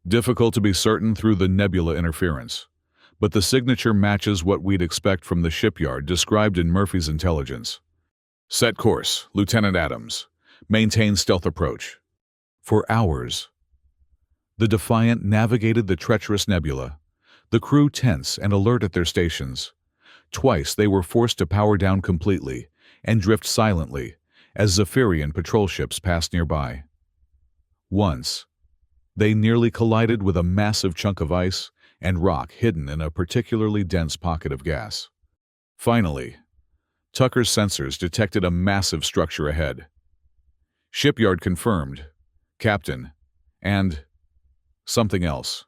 Difficult to be certain through the nebula interference, but the signature matches what we'd expect from the shipyard described in Murphy's intelligence. Set course, Lieutenant Adams. Maintain stealth approach. For hours, the Defiant navigated the treacherous nebula, the crew tense and alert at their stations, Twice they were forced to power down completely and drift silently as Zephyrian patrol ships passed nearby. Once, they nearly collided with a massive chunk of ice and rock hidden in a particularly dense pocket of gas. Finally, Tucker's sensors detected a massive structure ahead. Shipyard confirmed, Captain, and something else.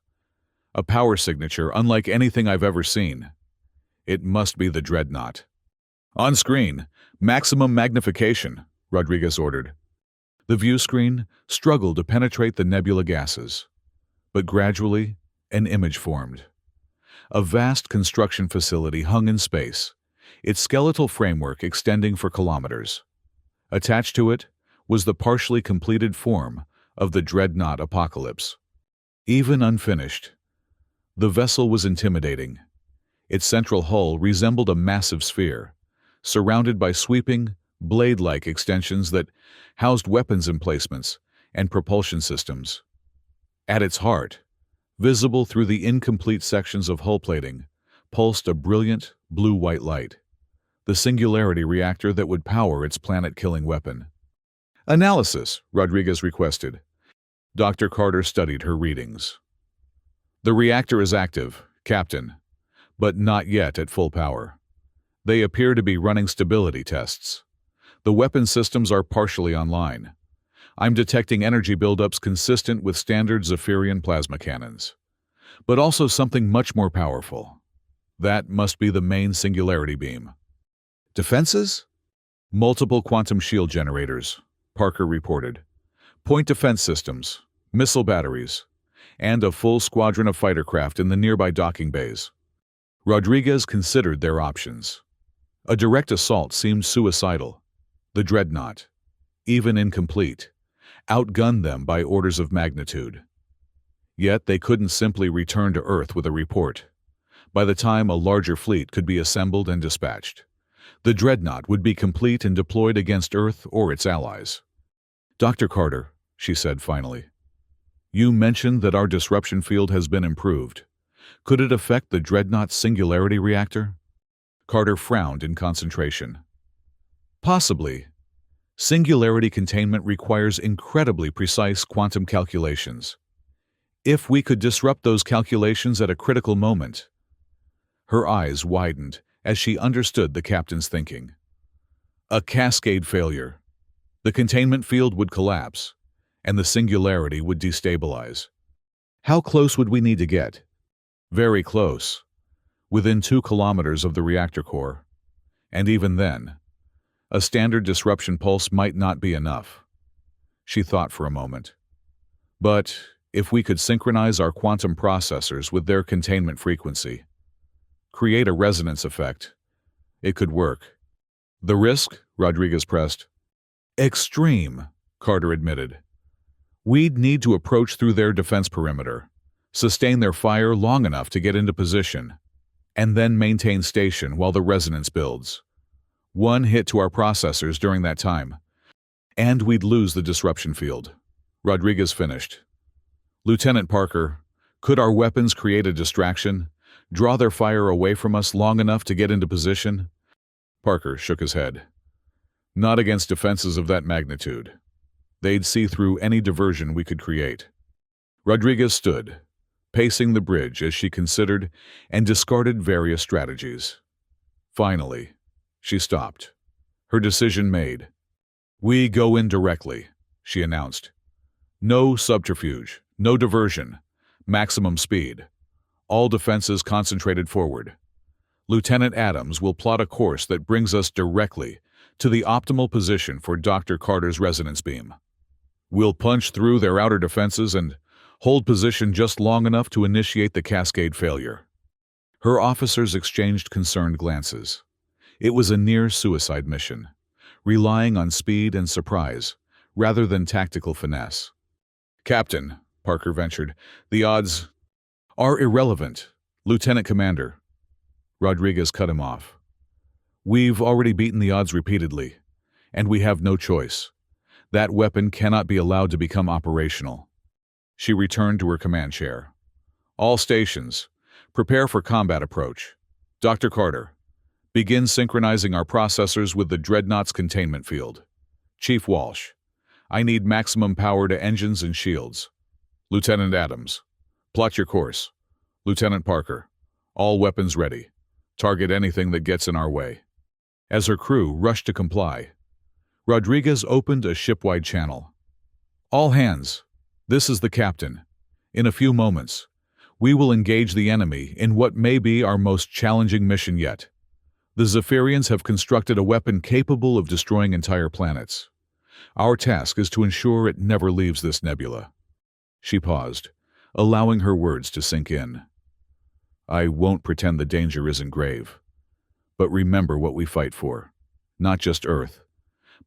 A power signature unlike anything I've ever seen. It must be the Dreadnought. On screen, maximum magnification, Rodriguez ordered. The view screen struggled to penetrate the nebula gases, but gradually an image formed. A vast construction facility hung in space, its skeletal framework extending for kilometers. Attached to it was the partially completed form of the Dreadnought Apocalypse. Even unfinished, the vessel was intimidating. Its central hull resembled a massive sphere, surrounded by sweeping, blade-like extensions that housed weapons emplacements and propulsion systems. At its heart, visible through the incomplete sections of hull plating, pulsed a brilliant blue-white light, the singularity reactor that would power its planet-killing weapon. Analysis, Rodriguez requested. Dr. Carter studied her readings. The reactor is active, Captain, but not yet at full power. They appear to be running stability tests. The weapon systems are partially online. I'm detecting energy buildups consistent with standard Zephyrian plasma cannons. But also something much more powerful. That must be the main singularity beam. Defenses? Multiple quantum shield generators, Parker reported. Point defense systems, missile batteries, and a full squadron of fighter craft in the nearby docking bays. Rodriguez considered their options. A direct assault seemed suicidal. The Dreadnought, even incomplete, outgunned them by orders of magnitude. Yet they couldn't simply return to Earth with a report. By the time a larger fleet could be assembled and dispatched, the Dreadnought would be complete and deployed against Earth or its allies. Dr. Carter, she said finally, you mentioned that our disruption field has been improved. Could it affect the Dreadnought's singularity reactor? Carter frowned in concentration. Possibly. Singularity containment requires incredibly precise quantum calculations. If we could disrupt those calculations at a critical moment. Her eyes widened as she understood the captain's thinking. A cascade failure. The containment field would collapse, and the singularity would destabilize. How close would we need to get? Very close. Within 2 kilometers of the reactor core. And even then, a standard disruption pulse might not be enough. She thought for a moment. But if we could synchronize our quantum processors with their containment frequency, create a resonance effect, it could work. The risk? Rodriguez pressed. Extreme, Carter admitted. We'd need to approach through their defense perimeter, sustain their fire long enough to get into position, and then maintain station while the resonance builds. One hit to our processors during that time, and we'd lose the disruption field. Rodriguez finished. Lieutenant Parker, could our weapons create a distraction, draw their fire away from us long enough to get into position? Parker shook his head. Not against defenses of that magnitude. They'd see through any diversion we could create. Rodriguez stood, pacing the bridge as she considered and discarded various strategies. Finally, she stopped, her decision made. We go in directly, she announced. No subterfuge, no diversion, maximum speed. All defenses concentrated forward. Lieutenant Adams will plot a course that brings us directly to the optimal position for Dr. Carter's resonance beam. We'll punch through their outer defenses and hold position just long enough to initiate the cascade failure. Her officers exchanged concerned glances. It was a near-suicide mission, relying on speed and surprise, rather than tactical finesse. Captain, Parker ventured, the odds are irrelevant, Lieutenant Commander. Rodriguez cut him off. We've already beaten the odds repeatedly, and we have no choice. That weapon cannot be allowed to become operational. She returned to her command chair. All stations, prepare for combat approach. Dr. Carter, Begin synchronizing our processors with the Dreadnought's containment field. Chief Walsh, I need maximum power to engines and shields. Lieutenant Adams, plot your course. Lieutenant Parker, all weapons ready. Target anything that gets in our way. As her crew rushed to comply, Rodriguez opened a ship-wide channel. All hands, this is the captain. In a few moments, we will engage the enemy in what may be our most challenging mission yet. The Zephyrians have constructed a weapon capable of destroying entire planets. Our task is to ensure it never leaves this nebula. She paused, allowing her words to sink in. I won't pretend the danger isn't grave. But remember what we fight for. Not just Earth,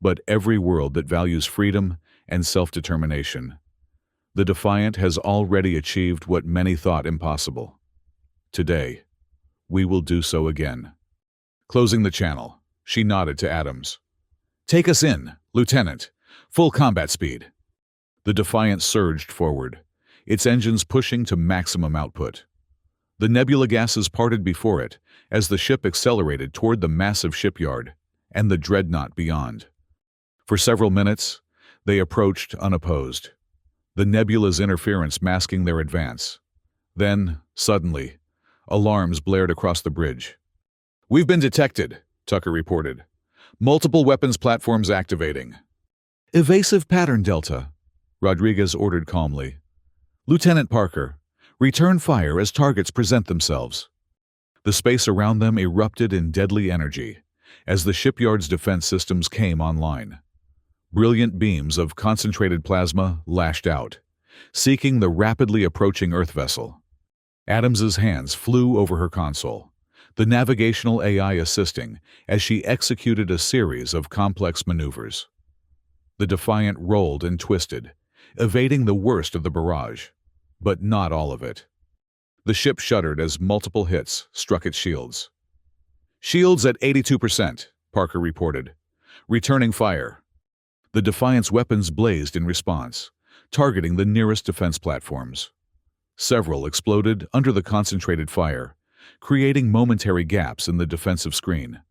but every world that values freedom and self-determination. The Defiant has already achieved what many thought impossible. Today, we will do so again. Closing the channel, she nodded to Adams. Take us in, Lieutenant. Full combat speed. The Defiant surged forward, its engines pushing to maximum output. The nebula gases parted before it as the ship accelerated toward the massive shipyard and the Dreadnought beyond. For several minutes, they approached unopposed, the nebula's interference masking their advance. Then, suddenly, alarms blared across the bridge. We've been detected, Tucker reported. Multiple weapons platforms activating. Evasive pattern delta, Rodriguez ordered calmly. Lieutenant Parker, return fire as targets present themselves. The space around them erupted in deadly energy as the shipyard's defense systems came online. Brilliant beams of concentrated plasma lashed out, seeking the rapidly approaching Earth vessel. Adams's hands flew over her console, the navigational AI assisting as she executed a series of complex maneuvers. The Defiant rolled and twisted, evading the worst of the barrage, but not all of it. The ship shuddered as multiple hits struck its shields. Shields at 82%, Parker reported. Returning fire. The Defiant's weapons blazed in response, targeting the nearest defense platforms. Several exploded under the concentrated fire, creating momentary gaps in the defensive screen.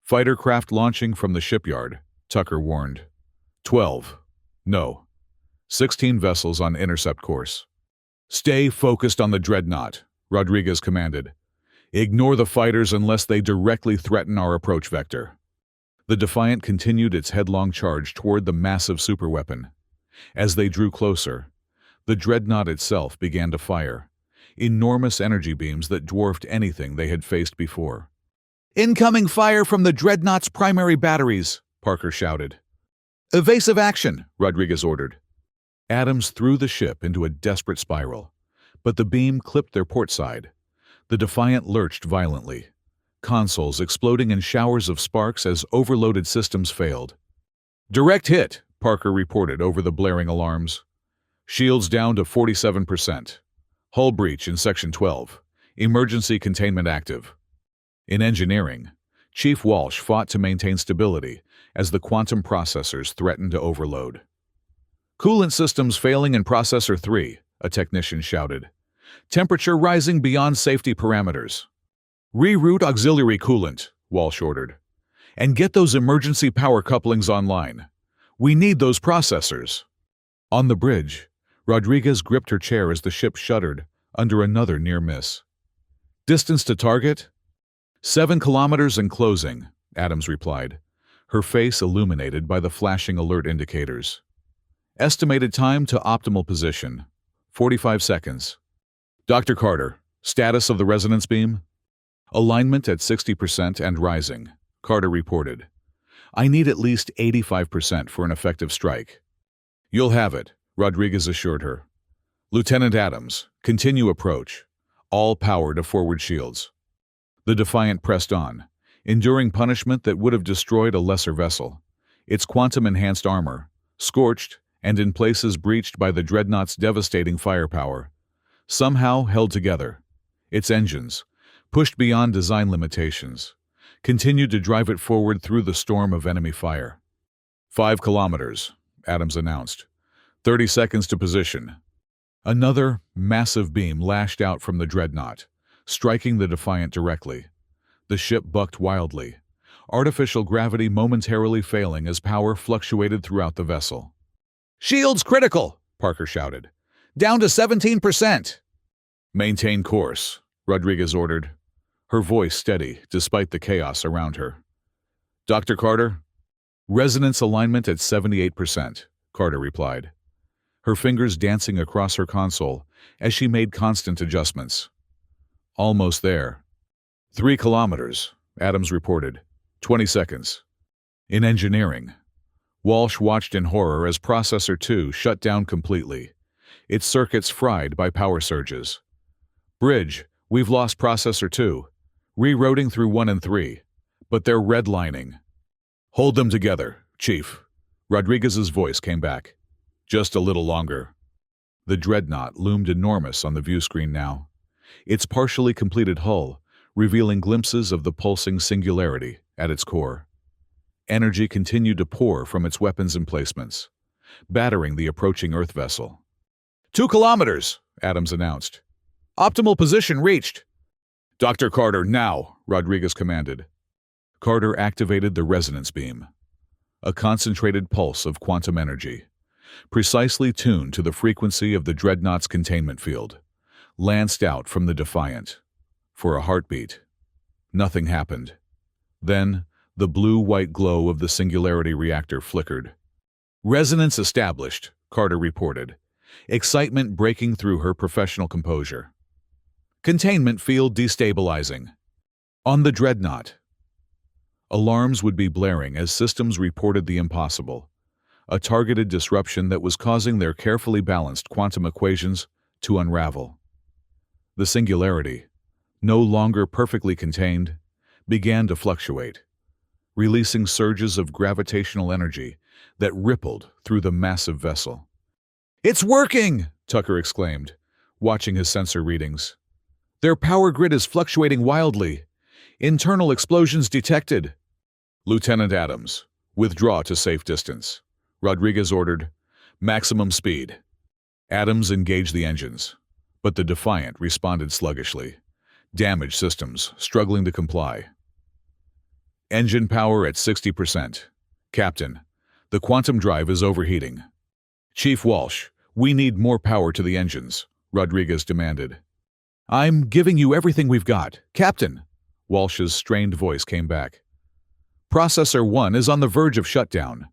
Fighter craft launching from the shipyard, Tucker warned. 12. No. 16 vessels on intercept course. Stay focused on the Dreadnought, Rodriguez commanded. Ignore the fighters unless they directly threaten our approach vector. The Defiant continued its headlong charge toward the massive superweapon. As they drew closer, the Dreadnought itself began to fire, enormous energy beams that dwarfed anything they had faced before. Incoming fire from the Dreadnought's primary batteries, Parker shouted. Evasive action, Rodriguez ordered. Adams threw the ship into a desperate spiral, but the beam clipped their port side. The Defiant lurched violently, consoles exploding in showers of sparks as overloaded systems failed. Direct hit, Parker reported over the blaring alarms. Shields down to 47%. Hull breach in Section 12. Emergency containment active. In engineering, Chief Walsh fought to maintain stability as the quantum processors threatened to overload. Coolant systems failing in Processor 3, a technician shouted. Temperature rising beyond safety parameters. Reroute auxiliary coolant, Walsh ordered. And get those emergency power couplings online. We need those processors. On the bridge, Rodriguez gripped her chair as the ship shuddered under another near miss. Distance to target? 7 kilometers and closing, Adams replied, her face illuminated by the flashing alert indicators. Estimated time to optimal position, 45 seconds. Dr. Carter, status of the resonance beam? Alignment at 60% and rising, Carter reported. I need at least 85% for an effective strike. You'll have it, Rodriguez assured her. Lieutenant Adams, continue approach. All power to forward shields. The Defiant pressed on, enduring punishment that would have destroyed a lesser vessel. Its quantum-enhanced armor, scorched and in places breached by the Dreadnought's devastating firepower, somehow held together. Its engines, pushed beyond design limitations, continued to drive it forward through the storm of enemy fire. 5 kilometers, Adams announced. 30 seconds to position. Another massive beam lashed out from the Dreadnought, striking the Defiant directly. The ship bucked wildly, artificial gravity momentarily failing as power fluctuated throughout the vessel. "Shields critical!" Parker shouted. "Down to 17%! "Maintain course," Rodriguez ordered, her voice steady despite the chaos around her. "Dr. Carter?" "Resonance alignment at 78%, Carter replied, her fingers dancing across her console as she made constant adjustments. "Almost there." 3 kilometers, Adams reported. 20 seconds. In engineering, Walsh watched in horror as Processor 2 shut down completely, its circuits fried by power surges. "Bridge, we've lost Processor 2. Rerouting through 1 and 3. But they're redlining." "Hold them together, Chief." Rodriguez's voice came back. "Just a little longer." The dreadnought loomed enormous on the view screen now, its partially completed hull revealing glimpses of the pulsing singularity at its core. Energy continued to pour from its weapons emplacements, battering the approaching Earth vessel. 2 kilometers, Adams announced. "Optimal position reached." "Dr. Carter, now," Rodriguez commanded. Carter activated the resonance beam, a concentrated pulse of quantum energy, precisely tuned to the frequency of the dreadnought's containment field, lanced out from the Defiant. For a heartbeat. Nothing happened. Then, the blue-white glow of the Singularity reactor flickered. "Resonance established," Carter reported, excitement breaking through her professional composure. "Containment field destabilizing." On the dreadnought, alarms would be blaring as systems reported the impossible, a targeted disruption that was causing their carefully balanced quantum equations to unravel. The Singularity, no longer perfectly contained, began to fluctuate, releasing surges of gravitational energy that rippled through the massive vessel. "It's working!" Tucker exclaimed, watching his sensor readings. "Their power grid is fluctuating wildly. Internal explosions detected." "Lieutenant Adams, withdraw to safe distance," Rodriguez ordered. "Maximum speed." Adams engaged the engines, but the Defiant responded sluggishly, damaged systems struggling to comply. "Engine power at 60%. Captain, the quantum drive is overheating." "Chief Walsh, we need more power to the engines," Rodriguez demanded. "I'm giving you everything we've got, Captain," Walsh's strained voice came back. "Processor 1 is on the verge of shutdown.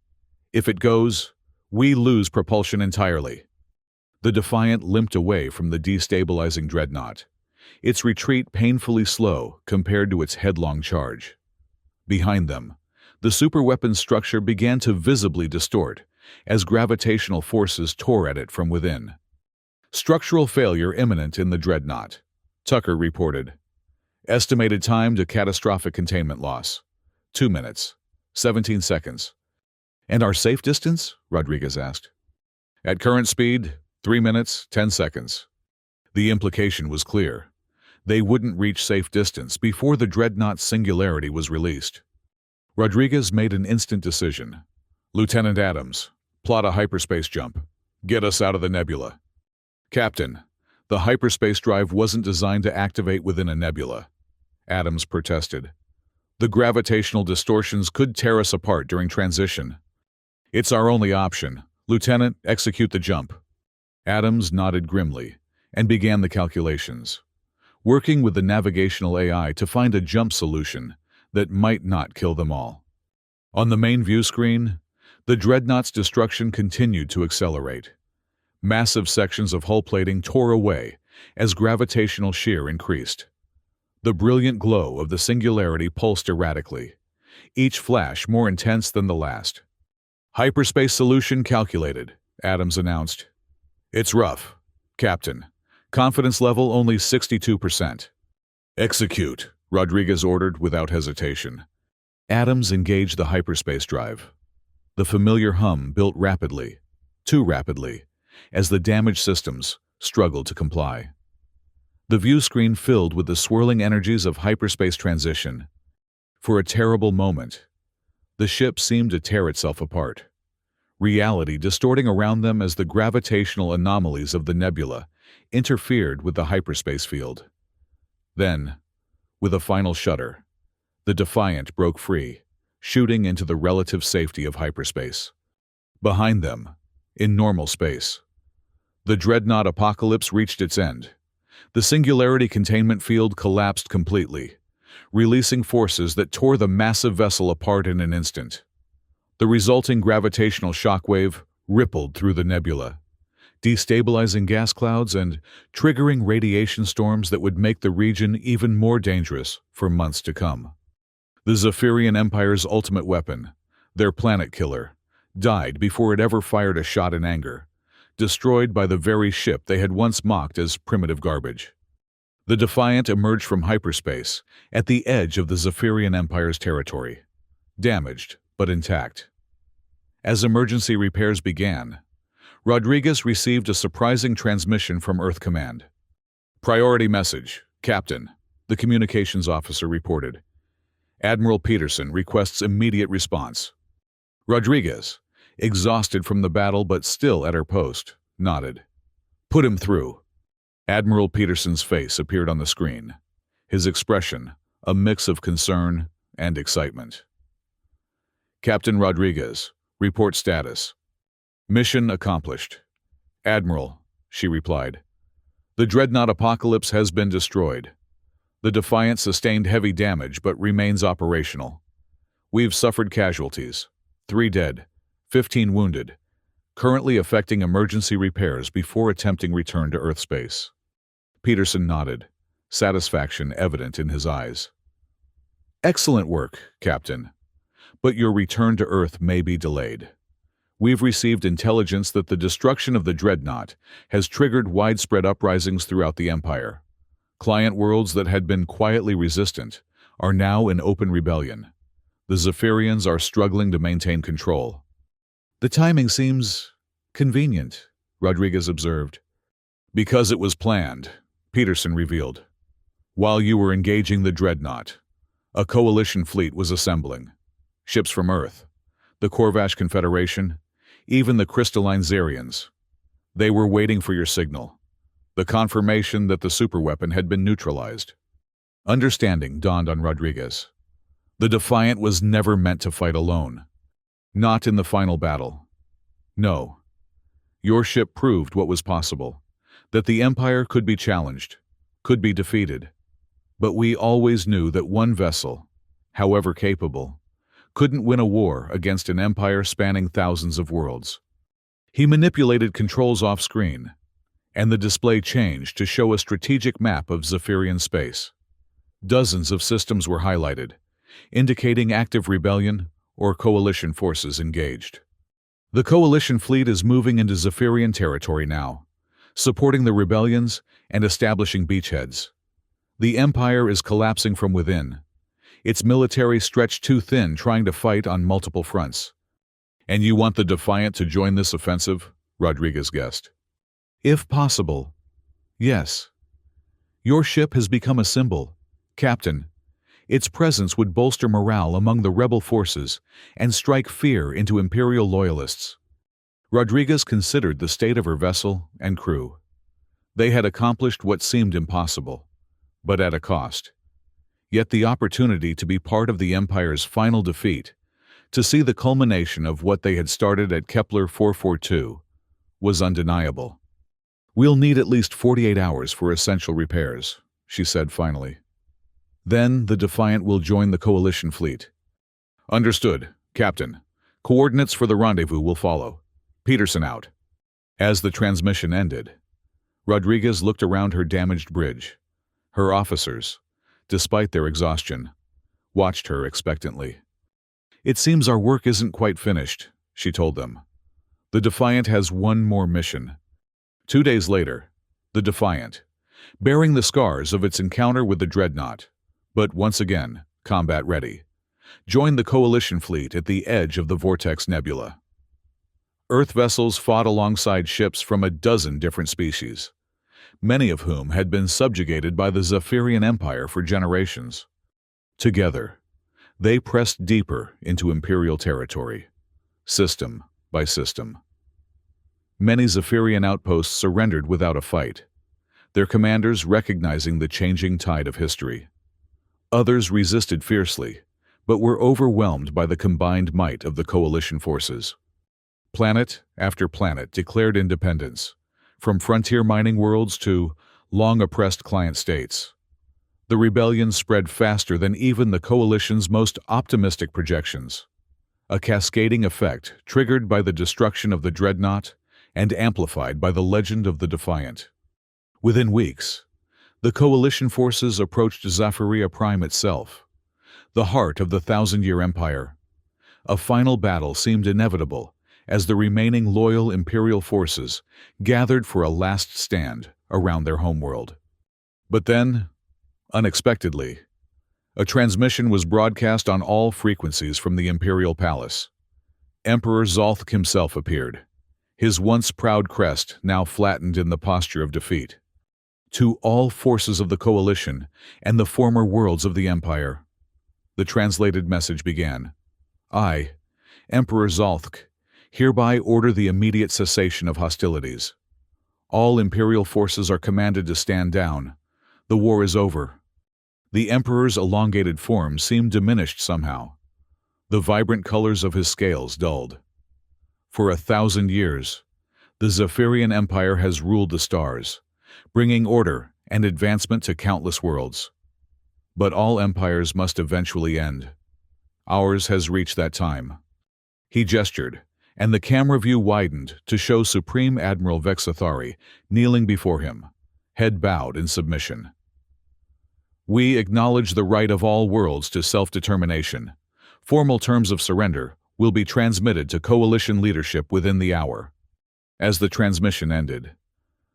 If it goes, we lose propulsion entirely." The Defiant limped away from the destabilizing dreadnought, its retreat painfully slow compared to its headlong charge. Behind them, the superweapon structure began to visibly distort as gravitational forces tore at it from within. "Structural failure imminent in the dreadnought," Tucker reported. "Estimated time to catastrophic containment loss: 2 minutes, 17 seconds. "And our safe distance?" Rodriguez asked. "At current speed, 3 minutes, 10 seconds. The implication was clear. They wouldn't reach safe distance before the dreadnought's singularity was released. Rodriguez made an instant decision. "Lieutenant Adams, plot a hyperspace jump. Get us out of the nebula." "Captain, the hyperspace drive wasn't designed to activate within a nebula," Adams protested. "The gravitational distortions could tear us apart during transition." "It's our only option. Lieutenant, execute the jump." Adams nodded grimly and began the calculations, working with the navigational AI to find a jump solution that might not kill them all. On the main view screen, the dreadnought's destruction continued to accelerate. Massive sections of hull plating tore away as gravitational shear increased. The brilliant glow of the Singularity pulsed erratically, each flash more intense than the last. "Hyperspace solution calculated," Adams announced. "It's rough, Captain. Confidence level only 62%. "Execute," Rodriguez ordered without hesitation. Adams engaged the hyperspace drive. The familiar hum built rapidly, too rapidly, as the damaged systems struggled to comply. The view screen filled with the swirling energies of hyperspace transition. For a terrible moment, the ship seemed to tear itself apart, reality distorting around them as the gravitational anomalies of the nebula interfered with the hyperspace field. Then, with a final shudder, The Defiant broke free, shooting into the relative safety of hyperspace. Behind them, in normal space, the dreadnought Apocalypse reached its end. The singularity containment field collapsed completely, releasing forces that tore the massive vessel apart in an instant. The resulting gravitational shockwave rippled through the nebula, destabilizing gas clouds and triggering radiation storms that would make the region even more dangerous for months to come. The Zephyrian Empire's ultimate weapon, their planet killer, died before it ever fired a shot in anger, destroyed by the very ship they had once mocked as primitive garbage. The Defiant emerged from hyperspace at the edge of the Zephyrian Empire's territory, damaged but intact. As emergency repairs began, Rodriguez received a surprising transmission from Earth Command. "Priority message, Captain," the communications officer reported. "Admiral Peterson requests immediate response." Rodriguez, exhausted from the battle but still at her post, nodded. "Put him through." Admiral Peterson's face appeared on the screen, his expression a mix of concern and excitement. "Captain Rodriguez, report status." "Mission accomplished." "Admiral," she replied. "The dreadnought Apocalypse has been destroyed. The Defiant sustained heavy damage but remains operational. We've suffered casualties, 3 dead, 15 wounded, currently effecting emergency repairs before attempting return to Earth space." Peterson nodded, satisfaction evident in his eyes. "Excellent work, Captain. But your return to Earth may be delayed. We've received intelligence that the destruction of the dreadnought has triggered widespread uprisings throughout the Empire. Client worlds that had been quietly resistant are now in open rebellion. The Zephyrians are struggling to maintain control." "The timing seems convenient," Rodriguez observed. "Because it was planned," Peterson revealed. "While you were engaging the dreadnought, a coalition fleet was assembling. Ships from Earth, the Corvash Confederation, even the crystalline Zarians. They were waiting for your signal, the confirmation that the superweapon had been neutralized." Understanding dawned on Rodriguez. The Defiant was never meant to fight alone. Not in the final battle. No. Your ship proved what was possible, that the Empire could be challenged, could be defeated. But we always knew that one vessel, however capable, couldn't win a war against an empire spanning thousands of worlds. He manipulated controls off-screen, and the display changed to show a strategic map of Zephyrian space. Dozens of systems were highlighted, indicating active rebellion or coalition forces engaged. The coalition fleet is moving into Zephyrian territory now, supporting the rebellions and establishing beachheads. The Empire is collapsing from within, its military stretched too thin trying to fight on multiple fronts. "And you want the Defiant to join this offensive?" Rodriguez guessed. "If possible, yes. Your ship has become a symbol, Captain. Its presence would bolster morale among the rebel forces and strike fear into Imperial loyalists." Rodriguez considered the state of her vessel and crew. They had accomplished what seemed impossible, but at a cost. Yet the opportunity to be part of the Empire's final defeat, to see the culmination of what they had started at Kepler 442, was undeniable. "We'll need at least 48 hours for essential repairs," she said finally. "Then the Defiant will join the coalition fleet." "Understood, Captain. Coordinates for the rendezvous will follow. Peterson out." As the transmission ended, Rodriguez looked around her damaged bridge. Her officers, despite their exhaustion, watched her expectantly. "It seems our work isn't quite finished," she told them. "The Defiant has one more mission." 2 days later, the Defiant, bearing the scars of its encounter with the dreadnought, but once again combat-ready, joined the coalition fleet at the edge of the Vortex Nebula. Earth vessels fought alongside ships from a dozen different species, many of whom had been subjugated by the Zephyrian Empire for generations. Together, they pressed deeper into Imperial territory, system by system. Many Zephyrian outposts surrendered without a fight, their commanders recognizing the changing tide of history. Others resisted fiercely, but were overwhelmed by the combined might of the coalition forces. Planet after planet declared independence, from frontier mining worlds to long-oppressed client states. The rebellion spread faster than even the coalition's most optimistic projections, a cascading effect triggered by the destruction of the Dreadnought and amplified by the legend of the Defiant. Within weeks, the coalition forces approached Zephyria Prime itself, the heart of the thousand-year empire. A final battle seemed inevitable as the remaining loyal Imperial forces gathered for a last stand around their homeworld. But then, unexpectedly, a transmission was broadcast on all frequencies from the Imperial Palace. Emperor Zoltk himself appeared, his once proud crest now flattened in the posture of defeat. To all forces of the coalition and the former worlds of the Empire, the translated message began. I, Emperor Zoltk, hereby order the immediate cessation of hostilities. All Imperial forces are commanded to stand down. The war is over. The Emperor's elongated form seemed diminished somehow. The vibrant colors of his scales dulled. For 1,000 years, the Zephyrian Empire has ruled the stars, bringing order and advancement to countless worlds. But all empires must eventually end. Ours has reached that time. He gestured, and the camera view widened to show Supreme Admiral Vexathari kneeling before him, head bowed in submission. We acknowledge the right of all worlds to self-determination. Formal terms of surrender will be transmitted to coalition leadership within the hour. As the transmission ended,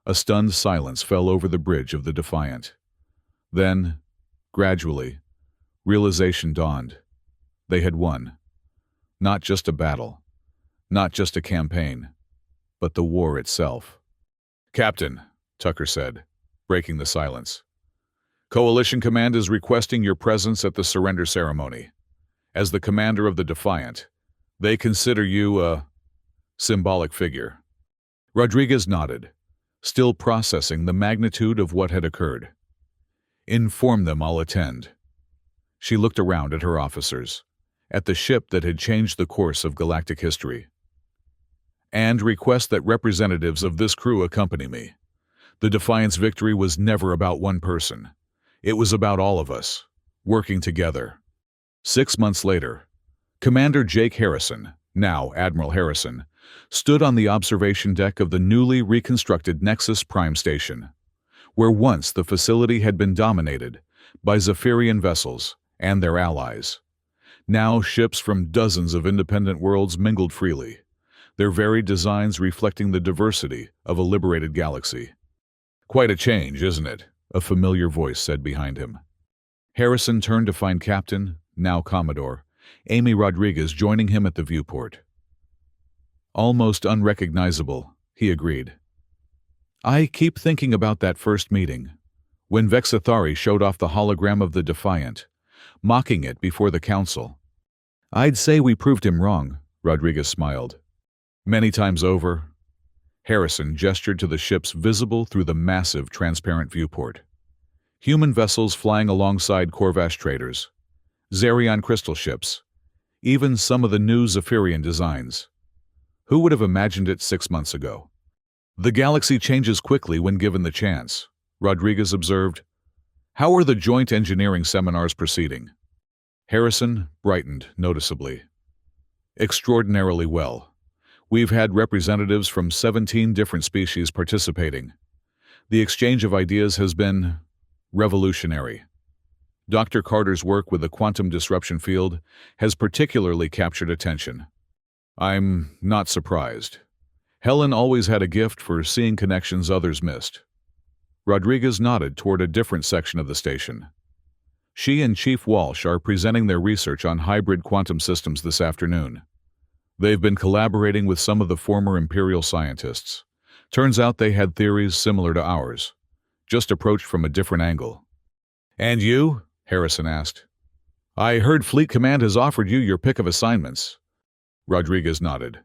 a stunned silence fell over the bridge of the Defiant. Then, gradually, realization dawned. They had won. Not just a battle, not just a campaign, but the war itself. "Captain," Tucker said, breaking the silence, "Coalition Command is requesting your presence at the surrender ceremony. As the commander of the Defiant, they consider you a symbolic figure." Rodriguez nodded, still processing the magnitude of what had occurred. "Inform them I'll attend." She looked around at her officers, at the ship that had changed the course of galactic history. "And request that representatives of this crew accompany me. The Defiant's victory was never about one person. It was about all of us, working together." 6 months later, Commander Jake Harrison, now Admiral Harrison, stood on the observation deck of the newly reconstructed Nexus Prime Station, where once the facility had been dominated by Zephyrian vessels and their allies. Now ships from dozens of independent worlds mingled freely, their varied designs reflecting the diversity of a liberated galaxy. "Quite a change, isn't it?" a familiar voice said behind him. Harrison turned to find Captain, now Commodore, Amy Rodriguez joining him at the viewport. "Almost unrecognizable," he agreed. "I keep thinking about that first meeting, when Vexathari showed off the hologram of the Defiant, mocking it before the Council. I'd say we proved him wrong," Rodriguez smiled. "Many times over." Harrison gestured to the ships visible through the massive transparent viewport. Human vessels flying alongside Corvash traders, Zerion crystal ships, even some of the new Zephyrian designs. Who would have imagined it 6 months ago? "The galaxy changes quickly when given the chance," Rodriguez observed. "How are the joint engineering seminars proceeding?" Harrison brightened noticeably. "Extraordinarily well. We've had representatives from 17 different species participating. The exchange of ideas has been revolutionary. Dr. Carter's work with the quantum disruption field has particularly captured attention. I'm not surprised. Helen always had a gift for seeing connections others missed." Rodriguez nodded toward a different section of the station. "She and Chief Walsh are presenting their research on hybrid quantum systems this afternoon. They've been collaborating with some of the former Imperial scientists. Turns out they had theories similar to ours, just approached from a different angle." "And you?" Harrison asked. "I heard Fleet Command has offered you your pick of assignments." Rodriguez nodded.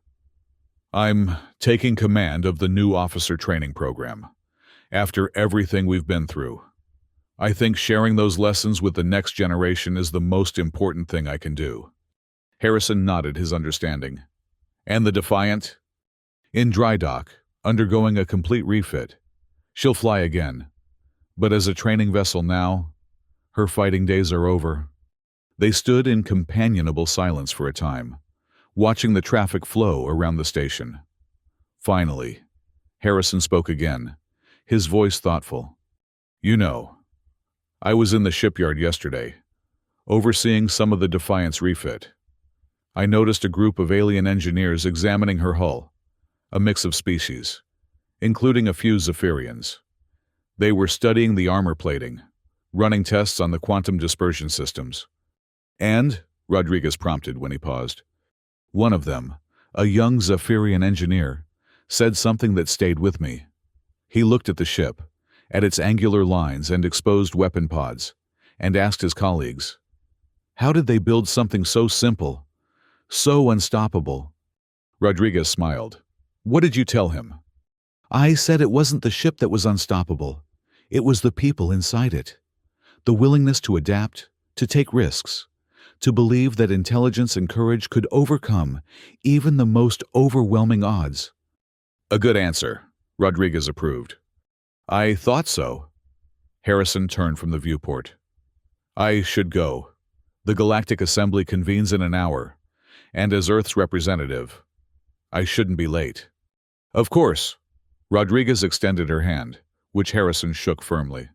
"I'm taking command of the new officer training program. After everything we've been through, I think sharing those lessons with the next generation is the most important thing I can do." Harrison nodded his understanding. "And the Defiant?" "In dry dock, undergoing a complete refit. She'll fly again. But as a training vessel now, her fighting days are over." They stood in companionable silence for a time, watching the traffic flow around the station. Finally, Harrison spoke again, his voice thoughtful. "You know, I was in the shipyard yesterday, overseeing some of the Defiant's refit. I noticed a group of alien engineers examining her hull, a mix of species, including a few Zephyrians. They were studying the armor plating, running tests on the quantum dispersion systems. And," Rodriguez prompted when he paused, "one of them, a young Zephyrian engineer, said something that stayed with me. He looked at the ship, at its angular lines and exposed weapon pods, and asked his colleagues, how did they build something so simple, so unstoppable?" Rodriguez smiled. "What did you tell him?" "I said it wasn't the ship that was unstoppable. It was the people inside it. The willingness to adapt, to take risks, to believe that intelligence and courage could overcome even the most overwhelming odds." "A good answer," Rodriguez approved. "I thought so." Harrison turned from the viewport. "I should go. The Galactic Assembly convenes in an hour, and as Earth's representative, I shouldn't be late." "Of course." Rodriguez extended her hand, which Harrison shook firmly.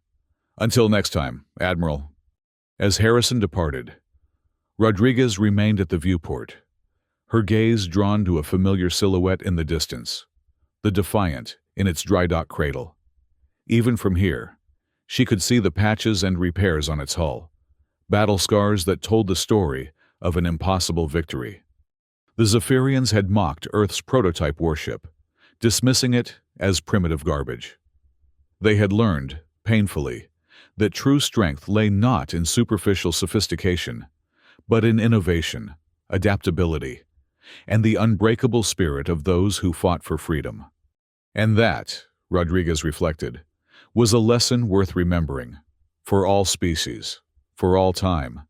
"Until next time, Admiral." As Harrison departed, Rodriguez remained at the viewport, her gaze drawn to a familiar silhouette in the distance, the Defiant in its dry dock cradle. Even from here, she could see the patches and repairs on its hull, battle scars that told the story of an impossible victory. The Zephyrians had mocked Earth's prototype warship, dismissing it as primitive garbage. They had learned, painfully, that true strength lay not in superficial sophistication, but in innovation, adaptability, and the unbreakable spirit of those who fought for freedom. And that, Rodriguez reflected, was a lesson worth remembering, for all species, for all time.